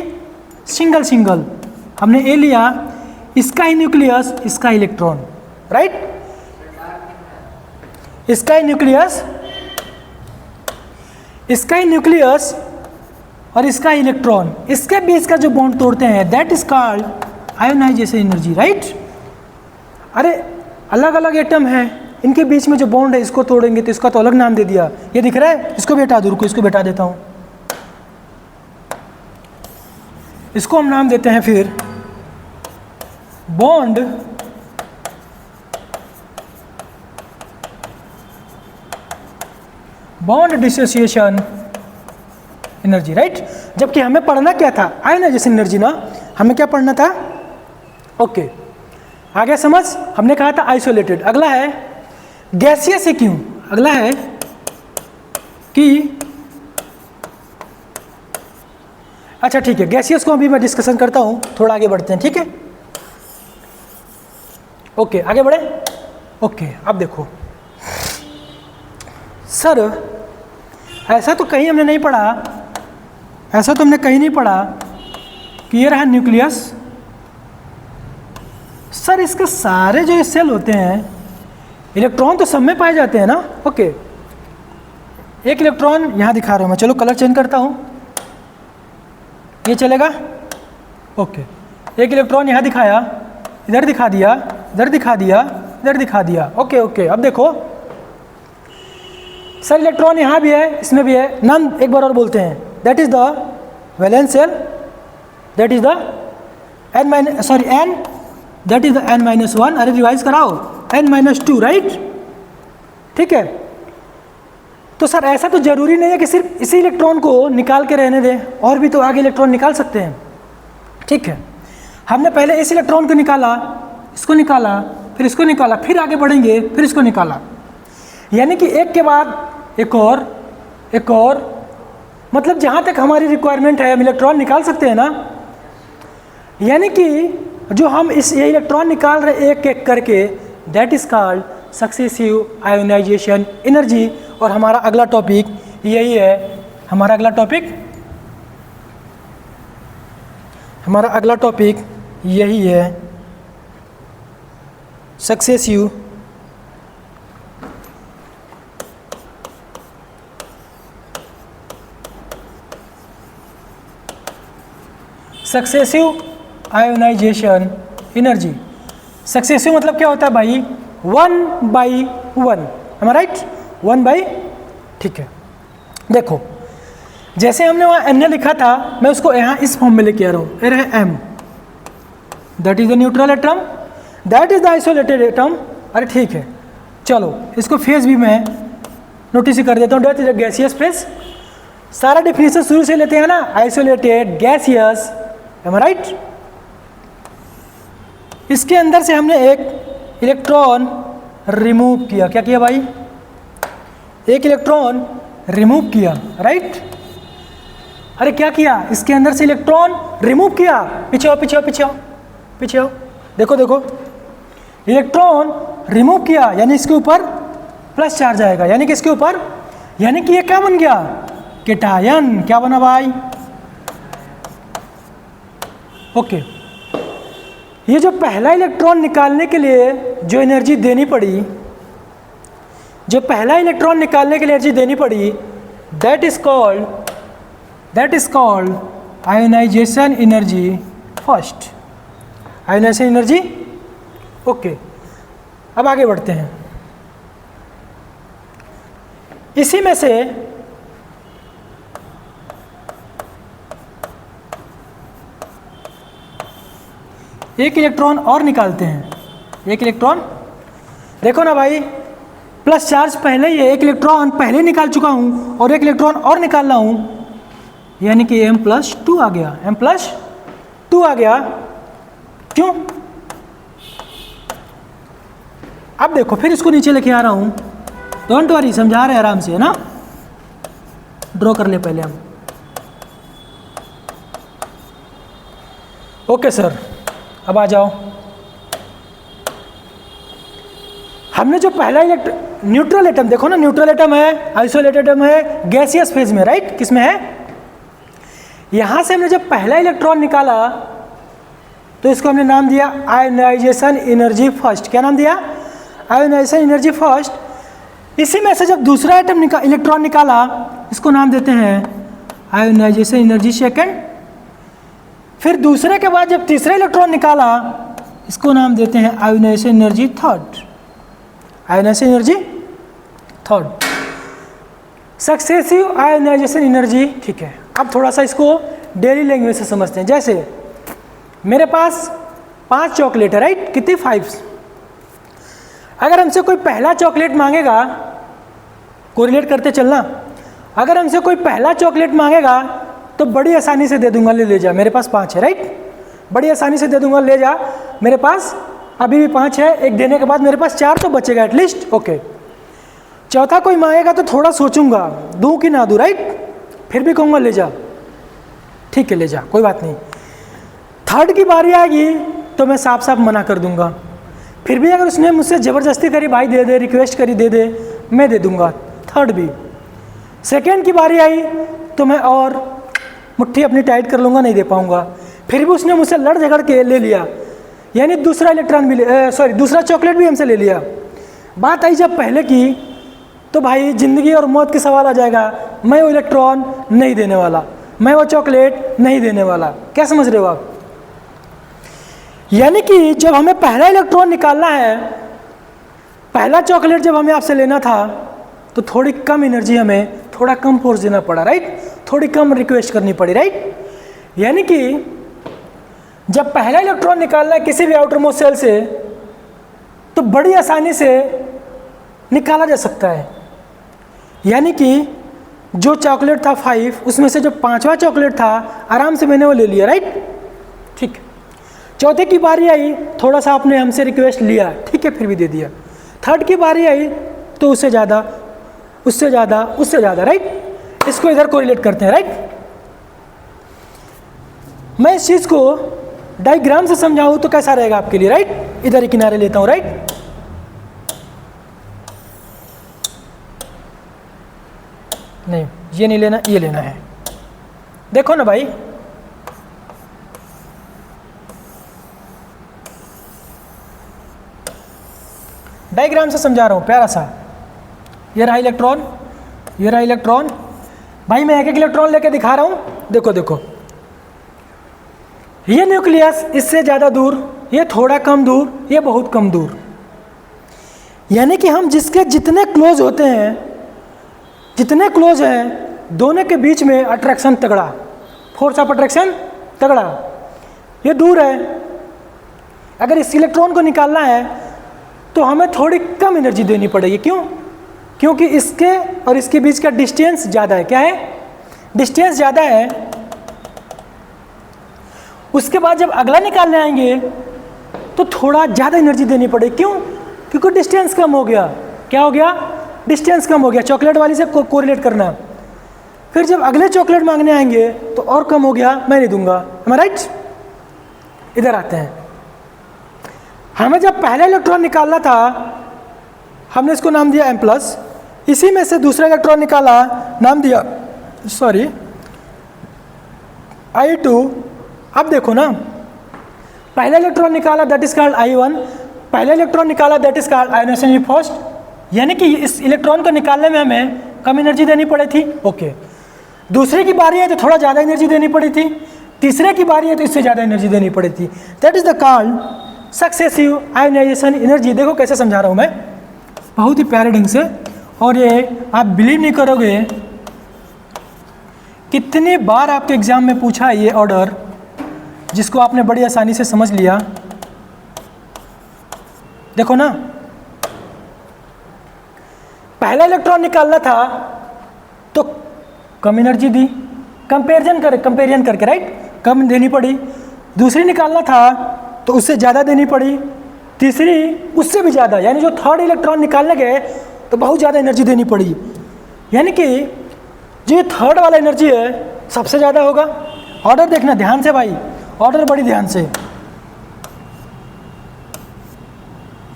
सिंगल सिंगल। हमने ए लिया, इसका ही न्यूक्लियस, इसका इलेक्ट्रॉन, राइट? इसका ही न्यूक्लियस, इसका ही न्यूक्लियस और इसका इलेक्ट्रॉन, इसके बीच का जो बॉन्ड तोड़ते हैं that is called ionization energy, right? अरे अलग अलग एटम है, इनके बीच में जो बॉन्ड है इसको तोड़ेंगे तो इसका तो अलग नाम दे दिया। ये दिख रहा है? इसको भी हटा दो, रुको इसको भी हटा देता हूं। इसको हम नाम देते हैं फिर बॉन्ड डिसोसिएशन एनर्जी, राइट? जबकि हमें पढ़ना क्या था? आयोनाइजेशन एनर्जी ना, हमें क्या पढ़ना था? ओके, आ गया समझ? हमने कहा था आइसोलेटेड। अगला है गैसियस है। क्यों? अगला है कि अच्छा ठीक है, गैसियस को अभी मैं डिस्कशन करता हूं, थोड़ा आगे बढ़ते हैं, ठीक है? ओके, आगे बढ़े। ओके, अब देखो सर, ऐसा तो कहीं हमने नहीं पढ़ा, ऐसा तो हमने कहीं नहीं पढ़ा कि ये रहा न्यूक्लियस। सर इसके सारे जो सेल होते हैं, इलेक्ट्रॉन तो सब में पाए जाते हैं ना? ओके, एक इलेक्ट्रॉन यहाँ दिखा रहा हूँ मैं, चलो कलर चेंज करता हूँ, ये चलेगा? ओके, एक इलेक्ट्रॉन यहाँ दिखाया, इधर दिखा दिया, इधर दिखा दिया, इधर दिखा दिया। ओके ओके, अब देखो सर इलेक्ट्रॉन यहाँ भी है, इसमें भी है। नाम एक बार और बोलते हैं, that is the valence shell, that is the n, that is the n-1। अरे रिवाइज कराओ, n-2, राइट? ठीक है। तो सर ऐसा तो जरूरी नहीं है कि सिर्फ इसी इलेक्ट्रॉन को निकाल के रहने दें, और भी तो आगे इलेक्ट्रॉन निकाल सकते हैं, ठीक है? हमने पहले इस इलेक्ट्रॉन को निकाला, इसको निकाला, फिर इसको निकाला, फिर आगे बढ़ेंगे, फिर इसको निकाला, यानी कि एक के बाद एक और, मतलब जहाँ तक हमारी रिक्वायरमेंट है हम इलेक्ट्रॉन निकाल सकते हैं ना? यानी कि जो हम ये इलेक्ट्रॉन निकाल रहे एक एक करके, that is called successive ionization energy. और हमारा अगला टॉपिक यही है, हमारा अगला टॉपिक यही है, सक्सेसिव आयोनाइजेशन एनर्जी। सक्सेसिव मतलब क्या होता है भाई? 1/1, am I right? 1/, ठीक है। देखो जैसे हमने वहाँ Na लिखा था, मैं उसको यहाँ इस फॉर्म में लेके आ रहा हूँ, ये रहे M, that is the neutral atom, that is the isolated atom. अरे ठीक है, चलो इसको फेज भी मैं नोटिस कर देता हूँ, that is the gaseous phase. सारा डेफिनेशन शुरू से लेते हैं ना, isolated, gaseous, am I right? इसके अंदर से हमने एक इलेक्ट्रॉन रिमूव किया। क्या किया भाई? एक इलेक्ट्रॉन रिमूव किया, राइट? अरे क्या किया? इसके अंदर से इलेक्ट्रॉन रिमूव किया। पीछे आओ, पीछे आओ, पीछे आओ, पीछे आओ, देखो देखो, इलेक्ट्रॉन रिमूव किया, यानी इसके ऊपर प्लस चार्ज आएगा, यानी कि इसके ऊपर, यानी कि ये क्या बन गया? कैटायन। क्या बना भाई? ओके, ये जो पहला इलेक्ट्रॉन निकालने के लिए जो एनर्जी देनी पड़ी, that is called ionization energy first, ionization energy. Okay, अब आगे बढ़ते हैं। इसी में से एक इलेक्ट्रॉन और निकालते हैं, एक इलेक्ट्रॉन, देखो ना भाई, प्लस चार्ज पहले ही है, एक इलेक्ट्रॉन पहले निकाल चुका हूं और एक इलेक्ट्रॉन और निकाल रहा हूं, यानी कि M+2 आ गया, M+2 आ गया। क्यों? अब देखो फिर इसको नीचे लेके आ रहा हूं, डोंट वरी, समझा रहे आराम से, है ना? ड्रॉ कर ले पहले हम। ओके सर, अब आ जाओ। हमने जो पहला न्यूट्रल एटम, देखो ना न्यूट्रल एटम है, आइसोलेटेड एटम है, गैसियस फेज में, राइट, किसमें है, यहां से हमने जब पहला इलेक्ट्रॉन निकाला तो इसको हमने नाम दिया आयोनाइजेशन एनर्जी फर्स्ट। क्या नाम दिया? Ionization energy first. इसी में से जब दूसरा एटम इलेक्ट्रॉन निकाला इसको नाम देते हैं आयोनाइजेशन एनर्जी सेकंड। फिर दूसरे के बाद जब तीसरा इलेक्ट्रॉन निकाला इसको नाम देते हैं ionization energy third. Ionization energy third, successive ionization energy. ठीक है, अब थोड़ा सा इसको डेली लैंग्वेज से समझते हैं। जैसे मेरे पास 5 चॉकलेट है, राइट, कितनी 5। अगर हमसे कोई पहला चॉकलेट मांगेगा, कोरिलेट करते चलना, अगर हमसे कोई पहला चॉकलेट मांगेगा तो बड़ी आसानी से दे दूंगा, ले जा, मेरे पास 5 है, राइट, बड़ी आसानी से दे दूंगा, ले जा, मेरे पास अभी भी 5 है, एक देने के बाद मेरे पास 4 तो बचेगा एटलीस्ट, ओके। चौथा कोई मांगेगा तो थोड़ा सोचूंगा, दूं कि ना दूं, राइट, फिर भी कहूँगा ले जा, ठीक है ले जा, कोई बात नहीं। थर्ड की बारी आएगी तो मैं साफ साफ मना कर दूंगा, फिर भी अगर उसने मुझसे ज़बरदस्ती करी, भाई दे दे, रिक्वेस्ट करी दे दे, मैं दे दूंगा, थर्ड भी। सेकेंड की बारी आई तो मैं और मुट्ठी अपनी टाइट कर लूँगा, नहीं दे पाऊँगा, फिर भी उसने मुझसे लड़ झगड़ के ले लिया, यानी दूसरा इलेक्ट्रॉन भी दूसरा चॉकलेट भी हमसे ले लिया। बात आई जब पहले की तो भाई ज़िंदगी और मौत की सवाल आ जाएगा, मैं वो इलेक्ट्रॉन नहीं देने वाला, मैं वो चॉकलेट नहीं देने वाला। क्या समझ रहे हो आप? यानी कि जब हमें पहला इलेक्ट्रॉन निकालना है, पहला चॉकलेट जब हमें आपसे लेना था तो थोड़ी कम एनर्जी, हमें थोड़ा कम फोर्स देना पड़ा, राइट, थोड़ी कम रिक्वेस्ट करनी पड़ी, राइट। यानी कि जब पहला इलेक्ट्रॉन निकालना है किसी भी आउटर मोस्ट सेल से तो बड़ी आसानी से निकाला जा सकता है। यानी कि जो चॉकलेट था 5, उसमें से जो 5वां चॉकलेट था आराम से मैंने वो ले लिया, राइट, ठीक। चौथे की बारी आई, थोड़ा सा आपने हमसे रिक्वेस्ट लिया, ठीक है, फिर भी दे दिया। थर्ड की बारी आई तो उससे ज़्यादा, उससे ज़्यादा, उससे ज़्यादा, राइट। इसको इधर कोरिलेट करते हैं, राइट। मैं इस चीज़ को डायग्राम से समझाऊँ तो कैसा रहेगा आपके लिए, राइट। इधर ही किनारे लेता हूँ, राइट। नहीं, ये नहीं लेना, ये लेना है। देखो ना भाई, डायग्राम से समझा रहा हूँ प्यारा सा। ये रहा इलेक्ट्रॉन, ये रहा इलेक्ट्रॉन, भाई मैं एक एक इलेक्ट्रॉन लेके दिखा रहा हूँ। देखो देखो, ये न्यूक्लियस इससे ज़्यादा दूर, ये थोड़ा कम दूर, ये बहुत कम दूर। यानी कि हम जिसके जितने क्लोज होते हैं, जितने क्लोज हैं, दोनों के बीच में अट्रैक्शन तगड़ा, फोर्स ऑफ अट्रैक्शन तगड़ा। ये दूर है, अगर इस इलेक्ट्रॉन को निकालना है तो हमें थोड़ी कम एनर्जी देनी पड़ेगी। क्यों? क्योंकि इसके और इसके बीच का डिस्टेंस ज़्यादा है। क्या है? डिस्टेंस ज़्यादा है। उसके बाद जब अगला निकालने आएंगे तो थोड़ा ज़्यादा एनर्जी देनी पड़ेगी। क्यों? क्योंकि डिस्टेंस कम हो गया। क्या हो गया? डिस्टेंस कम हो गया। चॉकलेट वाली से कोरिलेट करना। फिर जब अगले चॉकलेट मांगने आएंगे तो और कम हो गया, मैं नहीं दूंगा। am I right? इधर आते हैं। हमें जब पहला इलेक्ट्रॉन निकालना था, हमने इसको नाम दिया M+। इसी में से दूसरा इलेक्ट्रॉन निकाला, नाम दिया I2। अब देखो ना, पहला इलेक्ट्रॉन निकाला दैट इज कॉल्ड I1, पहला इलेक्ट्रॉन निकाला that is called ionization energy first. यानी कि इस इलेक्ट्रॉन को निकालने में हमें कम एनर्जी देनी पड़ी थी। ओके, दूसरे की बारी है तो थोड़ा ज़्यादा एनर्जी देनी पड़ी थी। तीसरे की बारी है तो इससे ज़्यादा एनर्जी देनी पड़ी थी। That is the called successive ionization energy. देखो कैसे समझा रहा हूँ मैं, बहुत ही प्यारे ढंग से। और ये आप बिलीव नहीं करोगे कितनी बार आपके एग्जाम में पूछा है ये ऑर्डर, जिसको आपने बड़ी आसानी से समझ लिया। देखो ना, पहला इलेक्ट्रॉन निकालना था तो कम एनर्जी दी, कंपेरिजन करके राइट, कम देनी पड़ी। दूसरी निकालना था तो उससे ज़्यादा देनी पड़ी। तीसरी उससे भी ज़्यादा, यानी जो थर्ड इलेक्ट्रॉन निकालने गए तो बहुत ज़्यादा एनर्जी देनी पड़ी। यानी कि जो थर्ड वाला एनर्जी है सबसे ज़्यादा होगा। ऑर्डर देखना ध्यान से भाई, ऑर्डर बड़ी ध्यान से।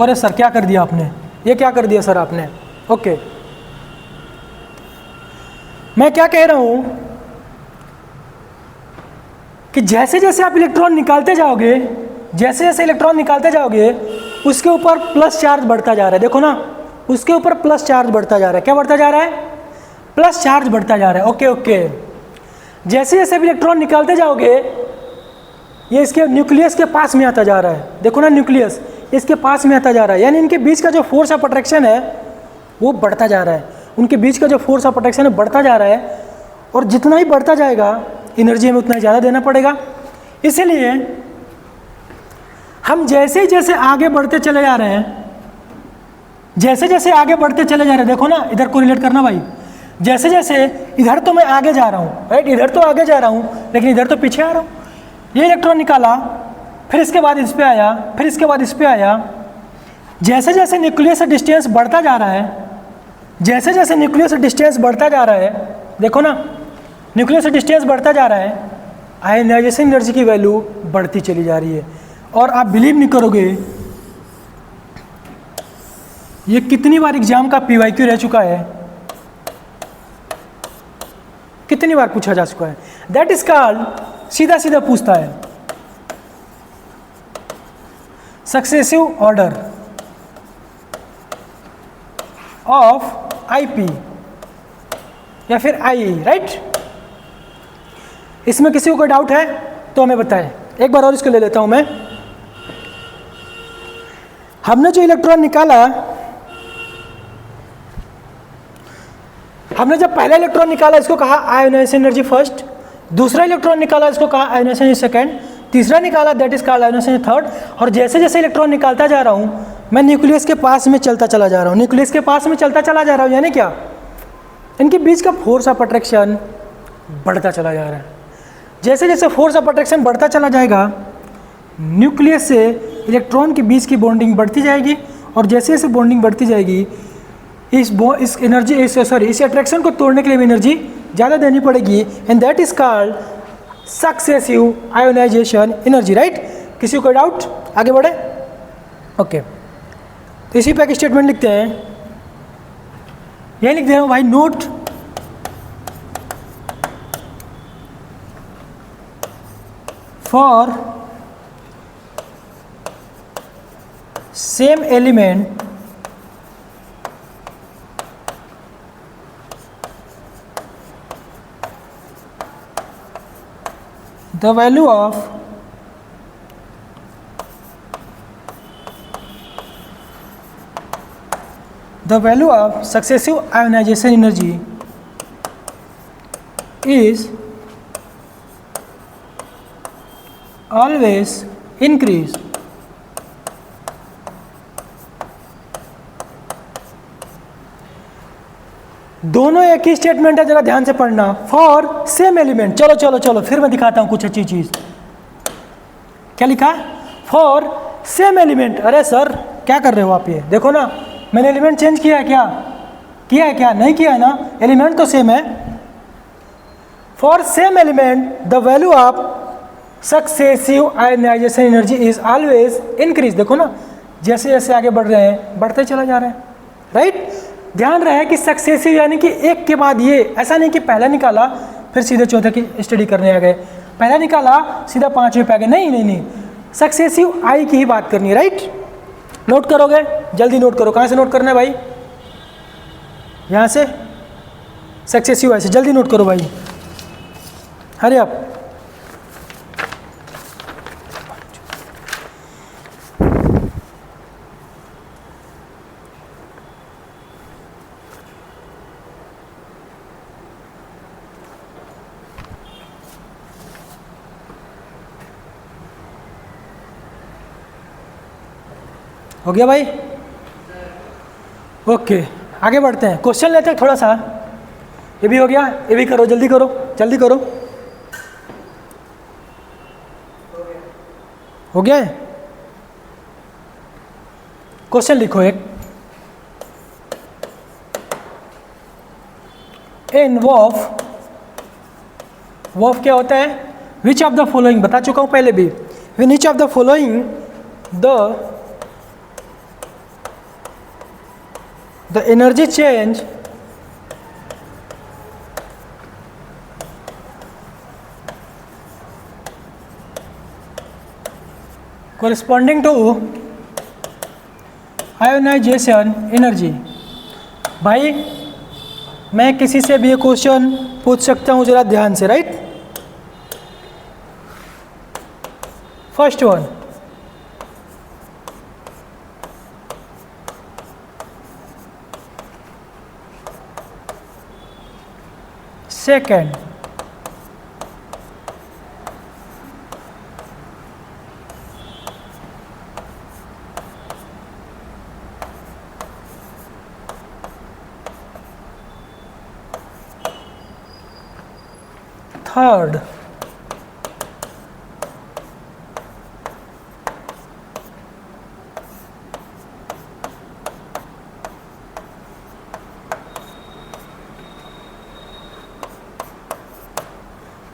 अरे सर क्या कर दिया आपने, ये क्या कर दिया सर आपने? ओके, मैं क्या कह रहा हूं कि जैसे जैसे आप इलेक्ट्रॉन निकालते जाओगे, जैसे जैसे इलेक्ट्रॉन निकालते जाओगे, उसके ऊपर प्लस चार्ज बढ़ता जा रहा है। देखो ना, उसके ऊपर प्लस चार्ज बढ़ता जा रहा है। क्या बढ़ता जा रहा है? प्लस चार्ज बढ़ता जा रहा है। ओके ओके, जैसे जैसे इलेक्ट्रॉन निकालते जाओगे, ये इसके न्यूक्लियस के पास में आता जा रहा है। देखो ना, न्यूक्लियस इसके पास में आता जा रहा है, यानी इनके बीच का जो फोर्स ऑफ अट्रैक्शन है वो बढ़ता जा रहा है। उनके बीच का जो फोर्स ऑफ अट्रैक्शन है बढ़ता जा रहा है, और जितना ही बढ़ता जाएगा एनर्जी हमें उतना ही ज़्यादा देना पड़ेगा। इसीलिए हम जैसे जैसे आगे बढ़ते चले जा रहे हैं, जैसे जैसे आगे बढ़ते चले जा रहे हैं, देखो ना, इधर को रिलेट करना भाई, जैसे जैसे इधर तो मैं आगे जा रहा हूँ, राइट, इधर तो आगे जा रहा हूँ, लेकिन इधर तो पीछे आ रहा हूँ। ये इलेक्ट्रॉन निकाला, फिर इसके बाद इस पे आया, फिर इसके बाद इस पे आया। जैसे जैसे न्यूक्लियस से डिस्टेंस बढ़ता जा रहा है, जैसे जैसे न्यूक्लियस से डिस्टेंस बढ़ता जा रहा है, देखो ना, न्यूक्लियस से डिस्टेंस बढ़ता जा रहा है, आयनाइजेशन एनर्जी की वैल्यू बढ़ती चली जा रही है। और आप बिलीव नहीं करोगे, ये कितनी बार एग्जाम का PYQ रह चुका है, कितनी बार पूछा जा चुका है। दैट इज कॉल्ड, सीधा सीधा पूछता है, सक्सेसिव ऑर्डर ऑफ IP या फिर IE, राइट। इसमें किसी को कोई डाउट है तो हमें बताएं। एक बार और इसको ले लेता हूं मैं। हमने जो इलेक्ट्रॉन निकाला, हमने जब पहला इलेक्ट्रॉन निकाला इसको कहा आयोनाइजेशन एनर्जी फर्स्ट, दूसरा इलेक्ट्रॉन निकाला इसको कहा आयोनाइजेशन एनर्जी सेकंड, तीसरा निकाला that is called ionisation third. और जैसे जैसे इलेक्ट्रॉन निकालता जा रहा हूँ, मैं न्यूक्लियस के पास में चलता चला जा रहा हूँ, न्यूक्लियस के पास में चलता चला जा रहा हूँ, यानी क्या, इनके बीच का फोर्स ऑफ अट्रैक्शन बढ़ता चला जा रहा है। जैसे जैसे फोर्स ऑफ अट्रैक्शन बढ़ता चला जाएगा, न्यूक्लियस से इलेक्ट्रॉन के बीच की बॉन्डिंग बढ़ती जाएगी, और जैसे जैसे बॉन्डिंग बढ़ती जाएगी, इस अट्रैक्शन को तोड़ने के लिए भी एनर्जी ज़्यादा देनी पड़ेगी, and that is called successive ionization energy, right. किसी को डाउट? आगे बढ़े। ओके, तो इसी पे एक स्टेटमेंट लिखते हैं, यही लिख दे रहा हूँ भाई, note for same element the value of successive ionization energy is always increase दोनों एक ही स्टेटमेंट है, जरा ध्यान से पढ़ना। फॉर सेम एलिमेंट, चलो चलो चलो फिर मैं दिखाता हूं कुछ अच्छी चीज। क्या लिखा? For same element. अरे सर क्या कर रहे हो आप? ये देखो ना, मैंने एलिमेंट चेंज किया है क्या? किया है क्या? नहीं किया है ना, एलिमेंट तो सेम है। For same element the value of successive ionization energy is always increase. देखो ना, जैसे जैसे आगे बढ़ रहे हैं बढ़ते चला जा रहा है, राइट। ध्यान रहे कि सक्सेसिव यानी कि एक के बाद ये, ऐसा नहीं कि पहला निकाला फिर सीधे चौथे की स्टडी करने आ गए, पहला निकाला सीधा पांचवें पे आ गए। नहीं नहीं नहीं, सक्सेसिव आई की ही बात करनी है, राइट। नोट करोगे? जल्दी नोट करो। कहाँ से नोट करना है भाई? यहाँ से, सक्सेसिव ऐसे जल्दी नोट करो भाई, हरी आप। हो गया भाई? ओके, आगे बढ़ते हैं, क्वेश्चन लेते हैं थोड़ा सा। ये भी हो गया, ये भी करो, जल्दी करो जल्दी करो। हो गया है? क्वेश्चन लिखो एक, इन वॉफ, वॉफ क्या होता है? विच ऑफ द फॉलोइंग, बता चुका हूं पहले भी। Which of the following the the energy change corresponding to ionization energy. भाई मैं किसी से भी ये क्वेश्चन पूछ सकता हूँ जरा ध्यान से, right. First one, second, third,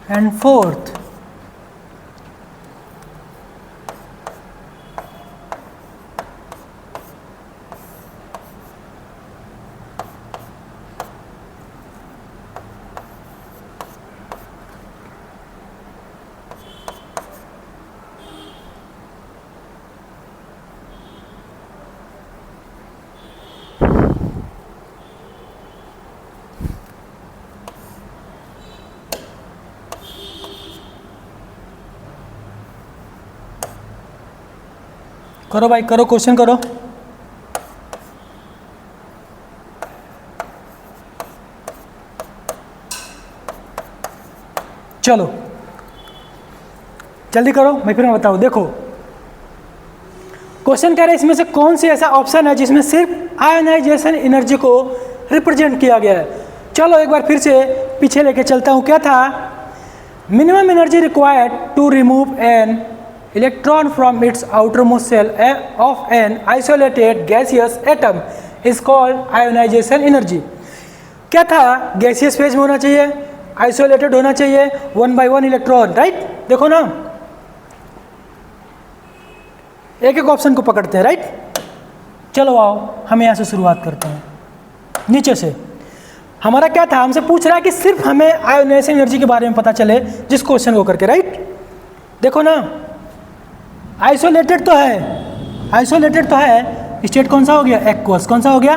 and fourth, करो भाई करो, क्वेश्चन करो। चलो जल्दी करो, मैं फिर बताऊँ। देखो क्वेश्चन कह रहे हैं इसमें से कौन सी ऐसा ऑप्शन है जिसमें सिर्फ आयोनाइजेशन एनर्जी को रिप्रेजेंट किया गया है। चलो एक बार फिर से पीछे लेके चलता हूँ। क्या था? Minimum energy required to remove an electron from its outermost shell of an isolated gaseous atom is called ionization energy। क्या था? गैसियस फेज में होना चाहिए, आइसोलेटेड होना चाहिए, 1 by 1 इलेक्ट्रॉन, राइट। देखो ना, एक एक ऑप्शन को पकड़ते हैं, राइट। चलो आओ हम यहाँ से शुरुआत करते हैं, नीचे से। हमारा क्या था? हमसे पूछ रहा है कि सिर्फ हमें आयोनाइजेशन एनर्जी के बारे में पता चले जिस क्वेश्चन को करके, राइट। देखो ना, आइसोलेटेड तो है, आइसोलेटेड तो है, स्टेट कौन सा हो गया? एक्वस। कौन सा हो गया?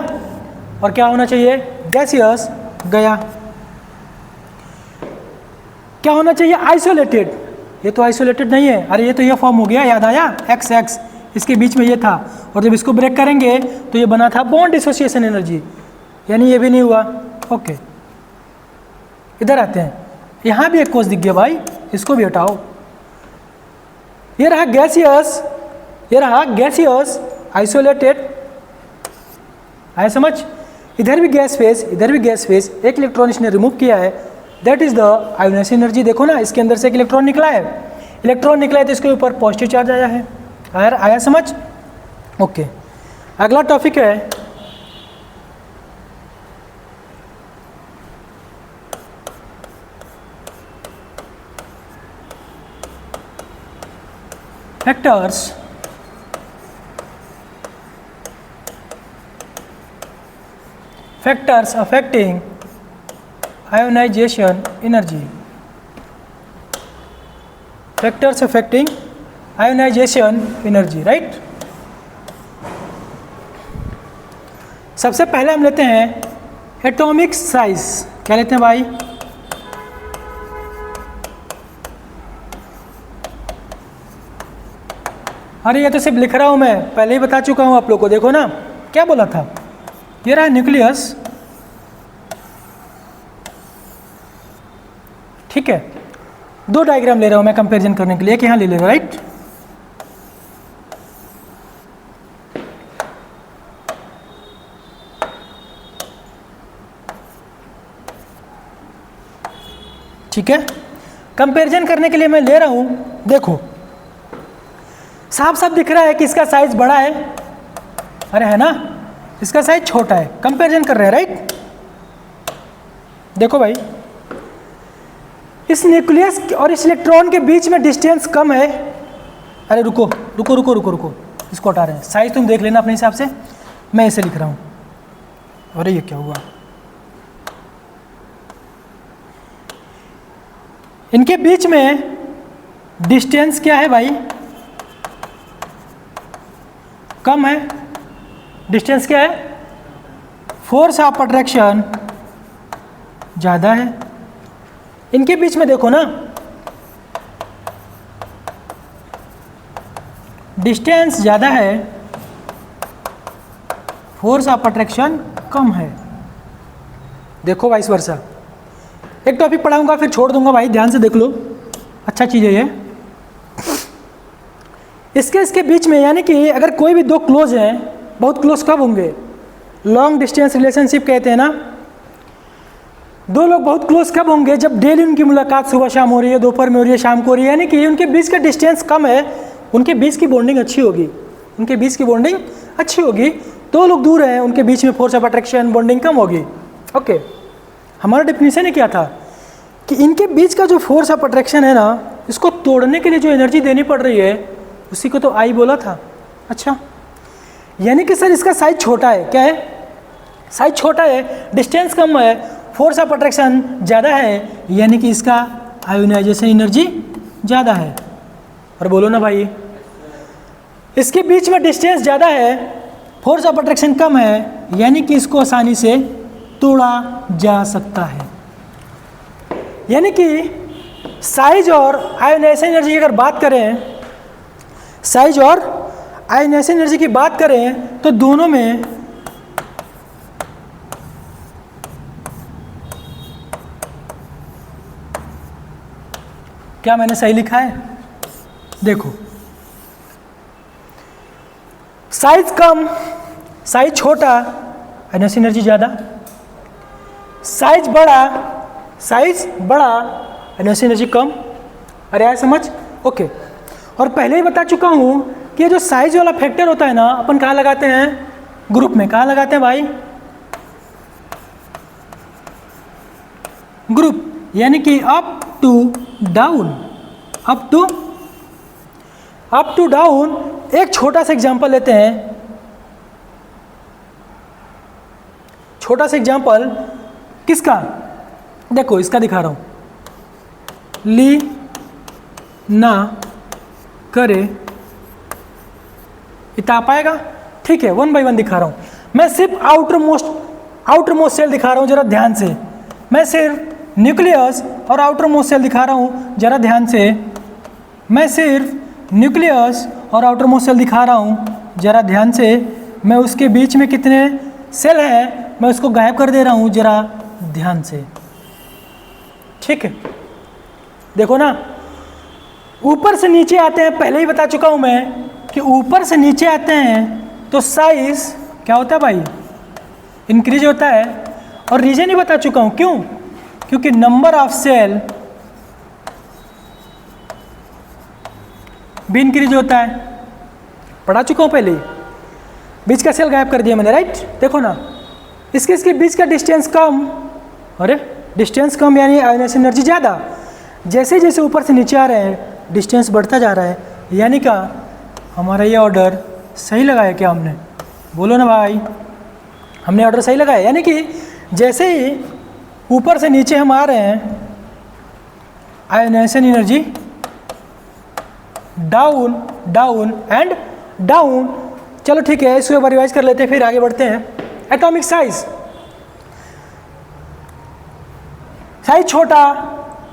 और क्या होना चाहिए? गैसियस गया। क्या होना चाहिए? आइसोलेटेड। ये तो आइसोलेटेड नहीं है, अरे ये तो ये फॉर्म हो गया, याद आया? एक्स एक्स, इसके बीच में ये था, और जब इसको ब्रेक करेंगे तो ये बना था बॉन्ड डिसोसिएशन एनर्जी, यानी ये भी नहीं हुआ। ओके, इधर आते हैं। यहाँ भी एक कोस दिख गया भाई, इसको भी हटाओ। ये रहा गैसियस, ये रहा गैसियस, आइसोलेटेड। आया समझ? इधर भी गैस फेज, इधर भी गैस फेज, एक इलेक्ट्रॉन इसने रिमूव किया है, that is the ionization energy. देखो ना, इसके अंदर से एक इलेक्ट्रॉन निकला है, इलेक्ट्रॉन निकला है तो इसके ऊपर पॉजिटिव चार्ज आया है। आया समझ? ओके, अगला टॉपिक है factors affecting ionization energy। factors affecting ionization energy, right. सबसे पहले हम लेते हैं एटॉमिक साइज। क्या लेते हैं भाई? अरे ये तो सिर्फ लिख रहा हूँ मैं, पहले ही बता चुका हूँ आप लोग को। देखो ना क्या बोला था, ये रहा न्यूक्लियस, ठीक है। दो डायग्राम ले रहा हूँ मैं कंपैरिजन करने के लिए, कि यहाँ ले लेगा, राइट। ठीक है, कंपैरिजन करने के लिए मैं ले रहा हूँ। देखो साफ साफ दिख रहा है कि इसका साइज बड़ा है, अरे है ना, इसका साइज छोटा है। कंपैरिजन कर रहे हैं, राइट। देखो भाई, इस न्यूक्लियस और इस इलेक्ट्रॉन के बीच में डिस्टेंस कम है। अरे रुको रुको रुको रुको रुको, इसको हटा रहे हैं। साइज तुम देख लेना अपने हिसाब से, मैं ऐसे लिख रहा हूँ, अरे ये क्या हुआ, इनके बीच में डिस्टेंस क्या है भाई, कम है। डिस्टेंस क्या है, फोर्स ऑफ अट्रैक्शन ज़्यादा है। इनके बीच में देखो ना, डिस्टेंस ज़्यादा है, फोर्स ऑफ अट्रैक्शन कम है। देखो वाइस वर्सा, एक टॉपिक पढ़ाऊंगा फिर छोड़ दूंगा भाई, ध्यान से देख लो, अच्छा चीज़ है ये। इसके बीच में, यानी कि अगर कोई भी दो क्लोज हैं, बहुत क्लोज कब होंगे, लॉन्ग डिस्टेंस रिलेशनशिप कहते हैं ना। दो लोग बहुत क्लोज कब होंगे, जब डेली उनकी मुलाकात सुबह शाम हो रही है, दोपहर में हो रही है, शाम को हो रही है, यानी कि उनके बीच का डिस्टेंस कम है, उनके बीच की बॉन्डिंग अच्छी होगी, उनके बीच की बॉन्डिंग अच्छी होगी। दो लोग दूर हैं, उनके बीच में फोर्स ऑफ अट्रैक्शन बॉन्डिंग कम होगी। ओके, हमारा डेफिनेशन ही क्या था कि इनके बीच का जो फोर्स ऑफ अट्रैक्शन है ना, इसको तोड़ने के लिए जो एनर्जी देनी पड़ रही है, उसी को तो आई बोला था। अच्छा, यानी कि सर इसका साइज छोटा है, क्या है, साइज छोटा है, डिस्टेंस कम है, फोर्स ऑफ अट्रैक्शन ज़्यादा है, यानी कि इसका आयोनाइजेशन एनर्जी ज़्यादा है। और बोलो ना भाई, इसके बीच में डिस्टेंस ज़्यादा है, फोर्स ऑफ अट्रैक्शन कम है, यानी कि इसको आसानी से तोड़ा जा सकता है। यानी कि साइज और आयोनाइजेशन एनर्जी की अगर बात करें, साइज और आयोनाइजेशन एनर्जी की बात करें तो दोनों में क्या मैंने सही लिखा है, देखो साइज कम, साइज छोटा, आयोनाइजेशन एनर्जी ज़्यादा, साइज बड़ा, साइज बड़ा, आयोनाइजेशन एनर्जी कम। अरे आया समझ, ओके। और पहले ही बता चुका हूँ कि ये जो साइज वाला फैक्टर होता है ना, अपन कहाँ लगाते हैं, ग्रुप में। कहाँ लगाते हैं भाई, ग्रुप, यानी कि up to down, up to down. एक छोटा सा एग्जांपल लेते हैं, छोटा सा एग्जांपल किसका, देखो इसका दिखा रहा हूं, ली ना करे, इतना पाएगा, ठीक है। 1 बाय 1 दिखा रहा हूं, मैं सिर्फ आउटर मोस्ट सेल दिखा रहा हूं, जरा ध्यान से। मैं सिर्फ न्यूक्लियस और आउटर मोस्ट सेल दिखा रहा हूं, जरा ध्यान से। मैं सिर्फ न्यूक्लियस और आउटर मोस्ट सेल दिखा रहा हूं, जरा ध्यान से। मैं उसके बीच में कितने सेल हैं, मैं उसको गायब कर दे रहा हूं, जरा ध्यान से, ठीक है। देखो ना, ऊपर से नीचे आते हैं, पहले ही बता चुका हूं मैं कि ऊपर से नीचे आते हैं तो साइज क्या होता है भाई, इंक्रीज होता है। और रीजन ही बता चुका हूं, क्यों, क्योंकि नंबर ऑफ सेल भी इंक्रीज होता है, पढ़ा चुका हूं पहले ही। बीच का सेल गायब कर दिया मैंने, राइट। देखो ना, इसके बीच का डिस्टेंस कम, अरे डिस्टेंस कम यानी आयोनाइजेशन एनर्जी ज़्यादा। जैसे जैसे ऊपर से नीचे आ रहे हैं, डिस्टेंस बढ़ता जा रहा है, यानी क्या हमारा ये ऑर्डर सही लगाया क्या हमने, बोलो ना भाई, हमने ऑर्डर सही लगाया। यानी कि जैसे ही ऊपर से नीचे हम आ रहे हैं, ionization energy down, down and down. चलो ठीक है, इसको एक बार रिवाइज कर लेते हैं, फिर आगे बढ़ते हैं। एटॉमिक साइज, साइज छोटा,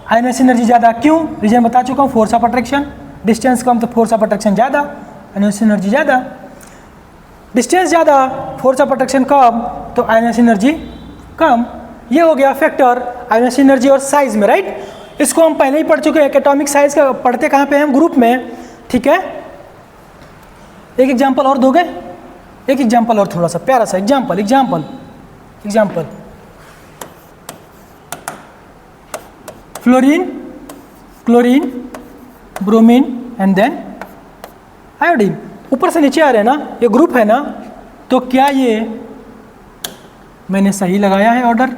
आयोनाइजेशन एनर्जी ज़्यादा, क्यों, रीजन बता चुका हूँ, फोर्स ऑफ अट्रैक्शन। डिस्टेंस कम तो फोर्स ऑफ अट्रैक्शन ज़्यादा, आयोनाइजेशन एनर्जी ज़्यादा। डिस्टेंस ज़्यादा, फोर्स ऑफ अट्रैक्शन कम, तो आयोनाइजेशन एनर्जी कम। ये हो गया फैक्टर आयोनाइजेशन एनर्जी और साइज में, राइट। इसको हम पहले ही पढ़ चुके हैं। एटॉमिक साइज का पढ़ते कहाँ पे हैं हम, ग्रुप में, ठीक है। एक एग्जांपल और दोगे, एक एग्जांपल और, थोड़ा सा प्यारा सा example fluorine, chlorine, bromine and then iodine. ऊपर से नीचे आ रहे हैं ना, ये ग्रुप है ना, तो क्या ये मैंने सही लगाया है ऑर्डर,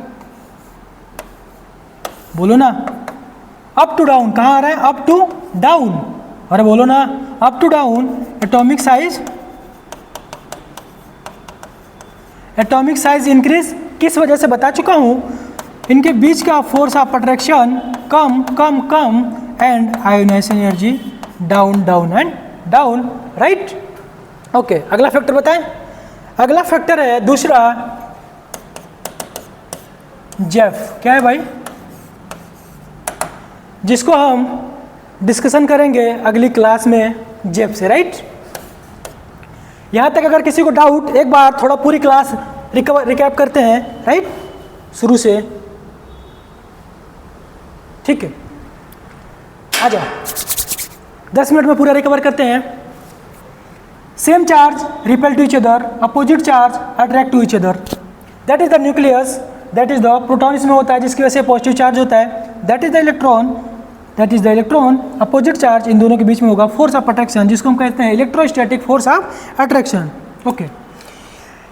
बोलो ना। अप टू डाउन कहाँ आ रहा है, अप टू डाउन, अरे बोलो ना, up to down. Atomic size atomic size increase किस वजह से बता चुका हूँ, इनके बीच का फोर्स ऑफ अट्रैक्शन कम कम कम and ionization energy down down and down, right. Okay, अगला फैक्टर बताएं। अगला फैक्टर है दूसरा जेफ। क्या है भाई? जिसको हम डिस्कशन करेंगे अगली क्लास में जेफ से, राइट। यहां तक अगर किसी को डाउट, एक बार थोड़ा पूरी क्लास रिकैप करते हैं, राइट, शुरू से, ठीक है। आ जाओ, 10 मिनट में पूरा रिकवर करते हैं। Same charge repel to each other, opposite charge attract to each other. That is the nucleus, that is the proton इसमें होता है जिसकी वजह से पॉजिटिव चार्ज होता है। That is the electron, that is the electron, opposite charge in दोनों के बीच में होगा फोर्स ऑफ अट्रैक्शन, जिसको हम कहते हैं electrostatic force of attraction. Okay,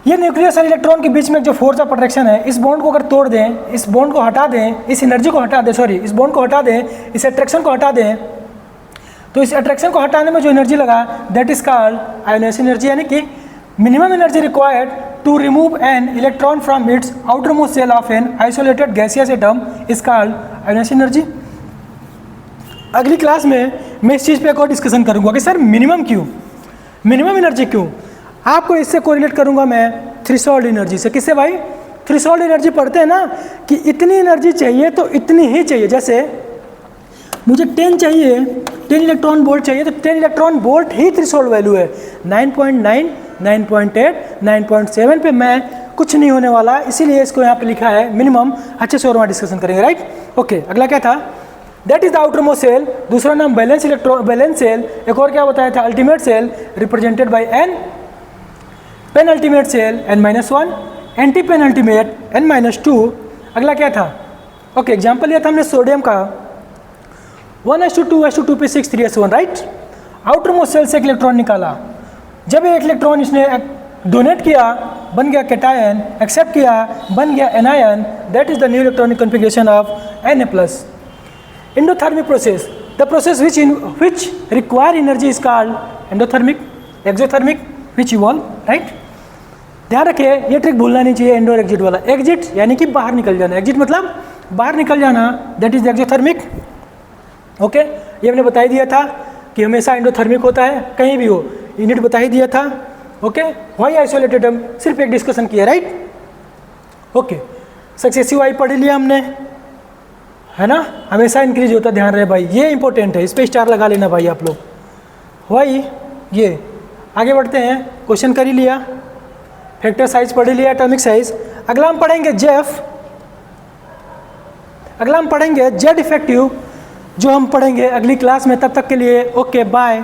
ये न्यूक्लियस और इलेक्ट्रॉन के बीच में जो फोर्स ऑफ अट्रैक्शन है, इस बॉन्ड को अगर तोड़ दें, इस बॉन्ड को हटा दें, इस एनर्जी को हटा दें, सॉरी, इस बॉन्ड को हटा दें, इस अट्रैक्शन को हटा दें, तो इस अट्रैक्शन को हटाने में जो एनर्जी लगा that is called ionization energy, यानी कि minimum energy required to remove an electron from its outermost shell of an isolated gaseous atom is called ionization energy. अगली क्लास में मैं इस चीज़ पे एक और डिस्कशन करूंगा कि सर मिनिमम क्यों, मिनिमम एनर्जी क्यों। आपको इससे कोरिलेट करूंगा मैं थ्रेशोल्ड एनर्जी से। किससे भाई? थ्रेशोल्ड एनर्जी पढ़ते हैं ना कि इतनी एनर्जी चाहिए तो इतनी ही चाहिए। जैसे मुझे 10 चाहिए, 10 इलेक्ट्रॉन वोल्ट चाहिए, तो 10 इलेक्ट्रॉन वोल्ट ही थ्रेशोल्ड वैल्यू है। 9.9, 9.8, 9.7 पे मैं कुछ नहीं होने वाला, इसीलिए इसको यहाँ पे लिखा है मिनिमम। अच्छे से और वहाँ डिस्कशन करेंगे, राइट। ओके, अगला क्या था? That is the outermost shell, दूसरा नाम बैलेंस इलेक्ट्रॉन, बैलेंस सेल। एक और क्या बताया था? Ultimate shell represented by n, pen ultimate shell n-1, antepenultimate n-2। अगला क्या था? ओके, एग्जाम्पल लिया था हमने सोडियम का 1:2:2p6 3s1, right. Outer most shell से एक इलेक्ट्रॉन निकाला, जब एक इलेक्ट्रॉन इसने डोनेट किया बन गया कैटायन, एक्सेप्ट किया बन गया anion, that is the new electronic configuration of Na+। Endothermic process, the process which require energy is called endothermic. Exothermic which evolve, right. ध्यान रखिए, ये ट्रिक भूलना नहीं चाहिए, एंडो और एग्जिट वाला। एग्जिट यानी कि बाहर निकल जाना, एग्जिट मतलब बाहर निकल जाना, दैट इज एक्सोथर्मिक। ओके, ये हमने बता ही दिया था कि हमेशा एंडोथर्मिक होता है, कहीं भी हो, यूनिट बता ही दिया था। ओके, वाई आइसोलेटेड हम सिर्फ एक डिस्कशन किया, राइट। ओके, सक्सेसिव वाई पढ़ लिया हमने, है ना, हमेशा इंक्रीज होता, ध्यान रहे भाई, ये इंपॉर्टेंट है, इस पर स्टार लगा लेना भाई आप लोग। वाई, ये आगे बढ़ते हैं, क्वेश्चन कर ही लिया, फैक्टर साइज पढ़ लिया, एटॉमिक साइज। अगला हम पढ़ेंगे जेफ, अगला हम पढ़ेंगे जेड इफेक्टिव, जो हम पढ़ेंगे अगली क्लास में। तब तक के लिए ओके, बाय।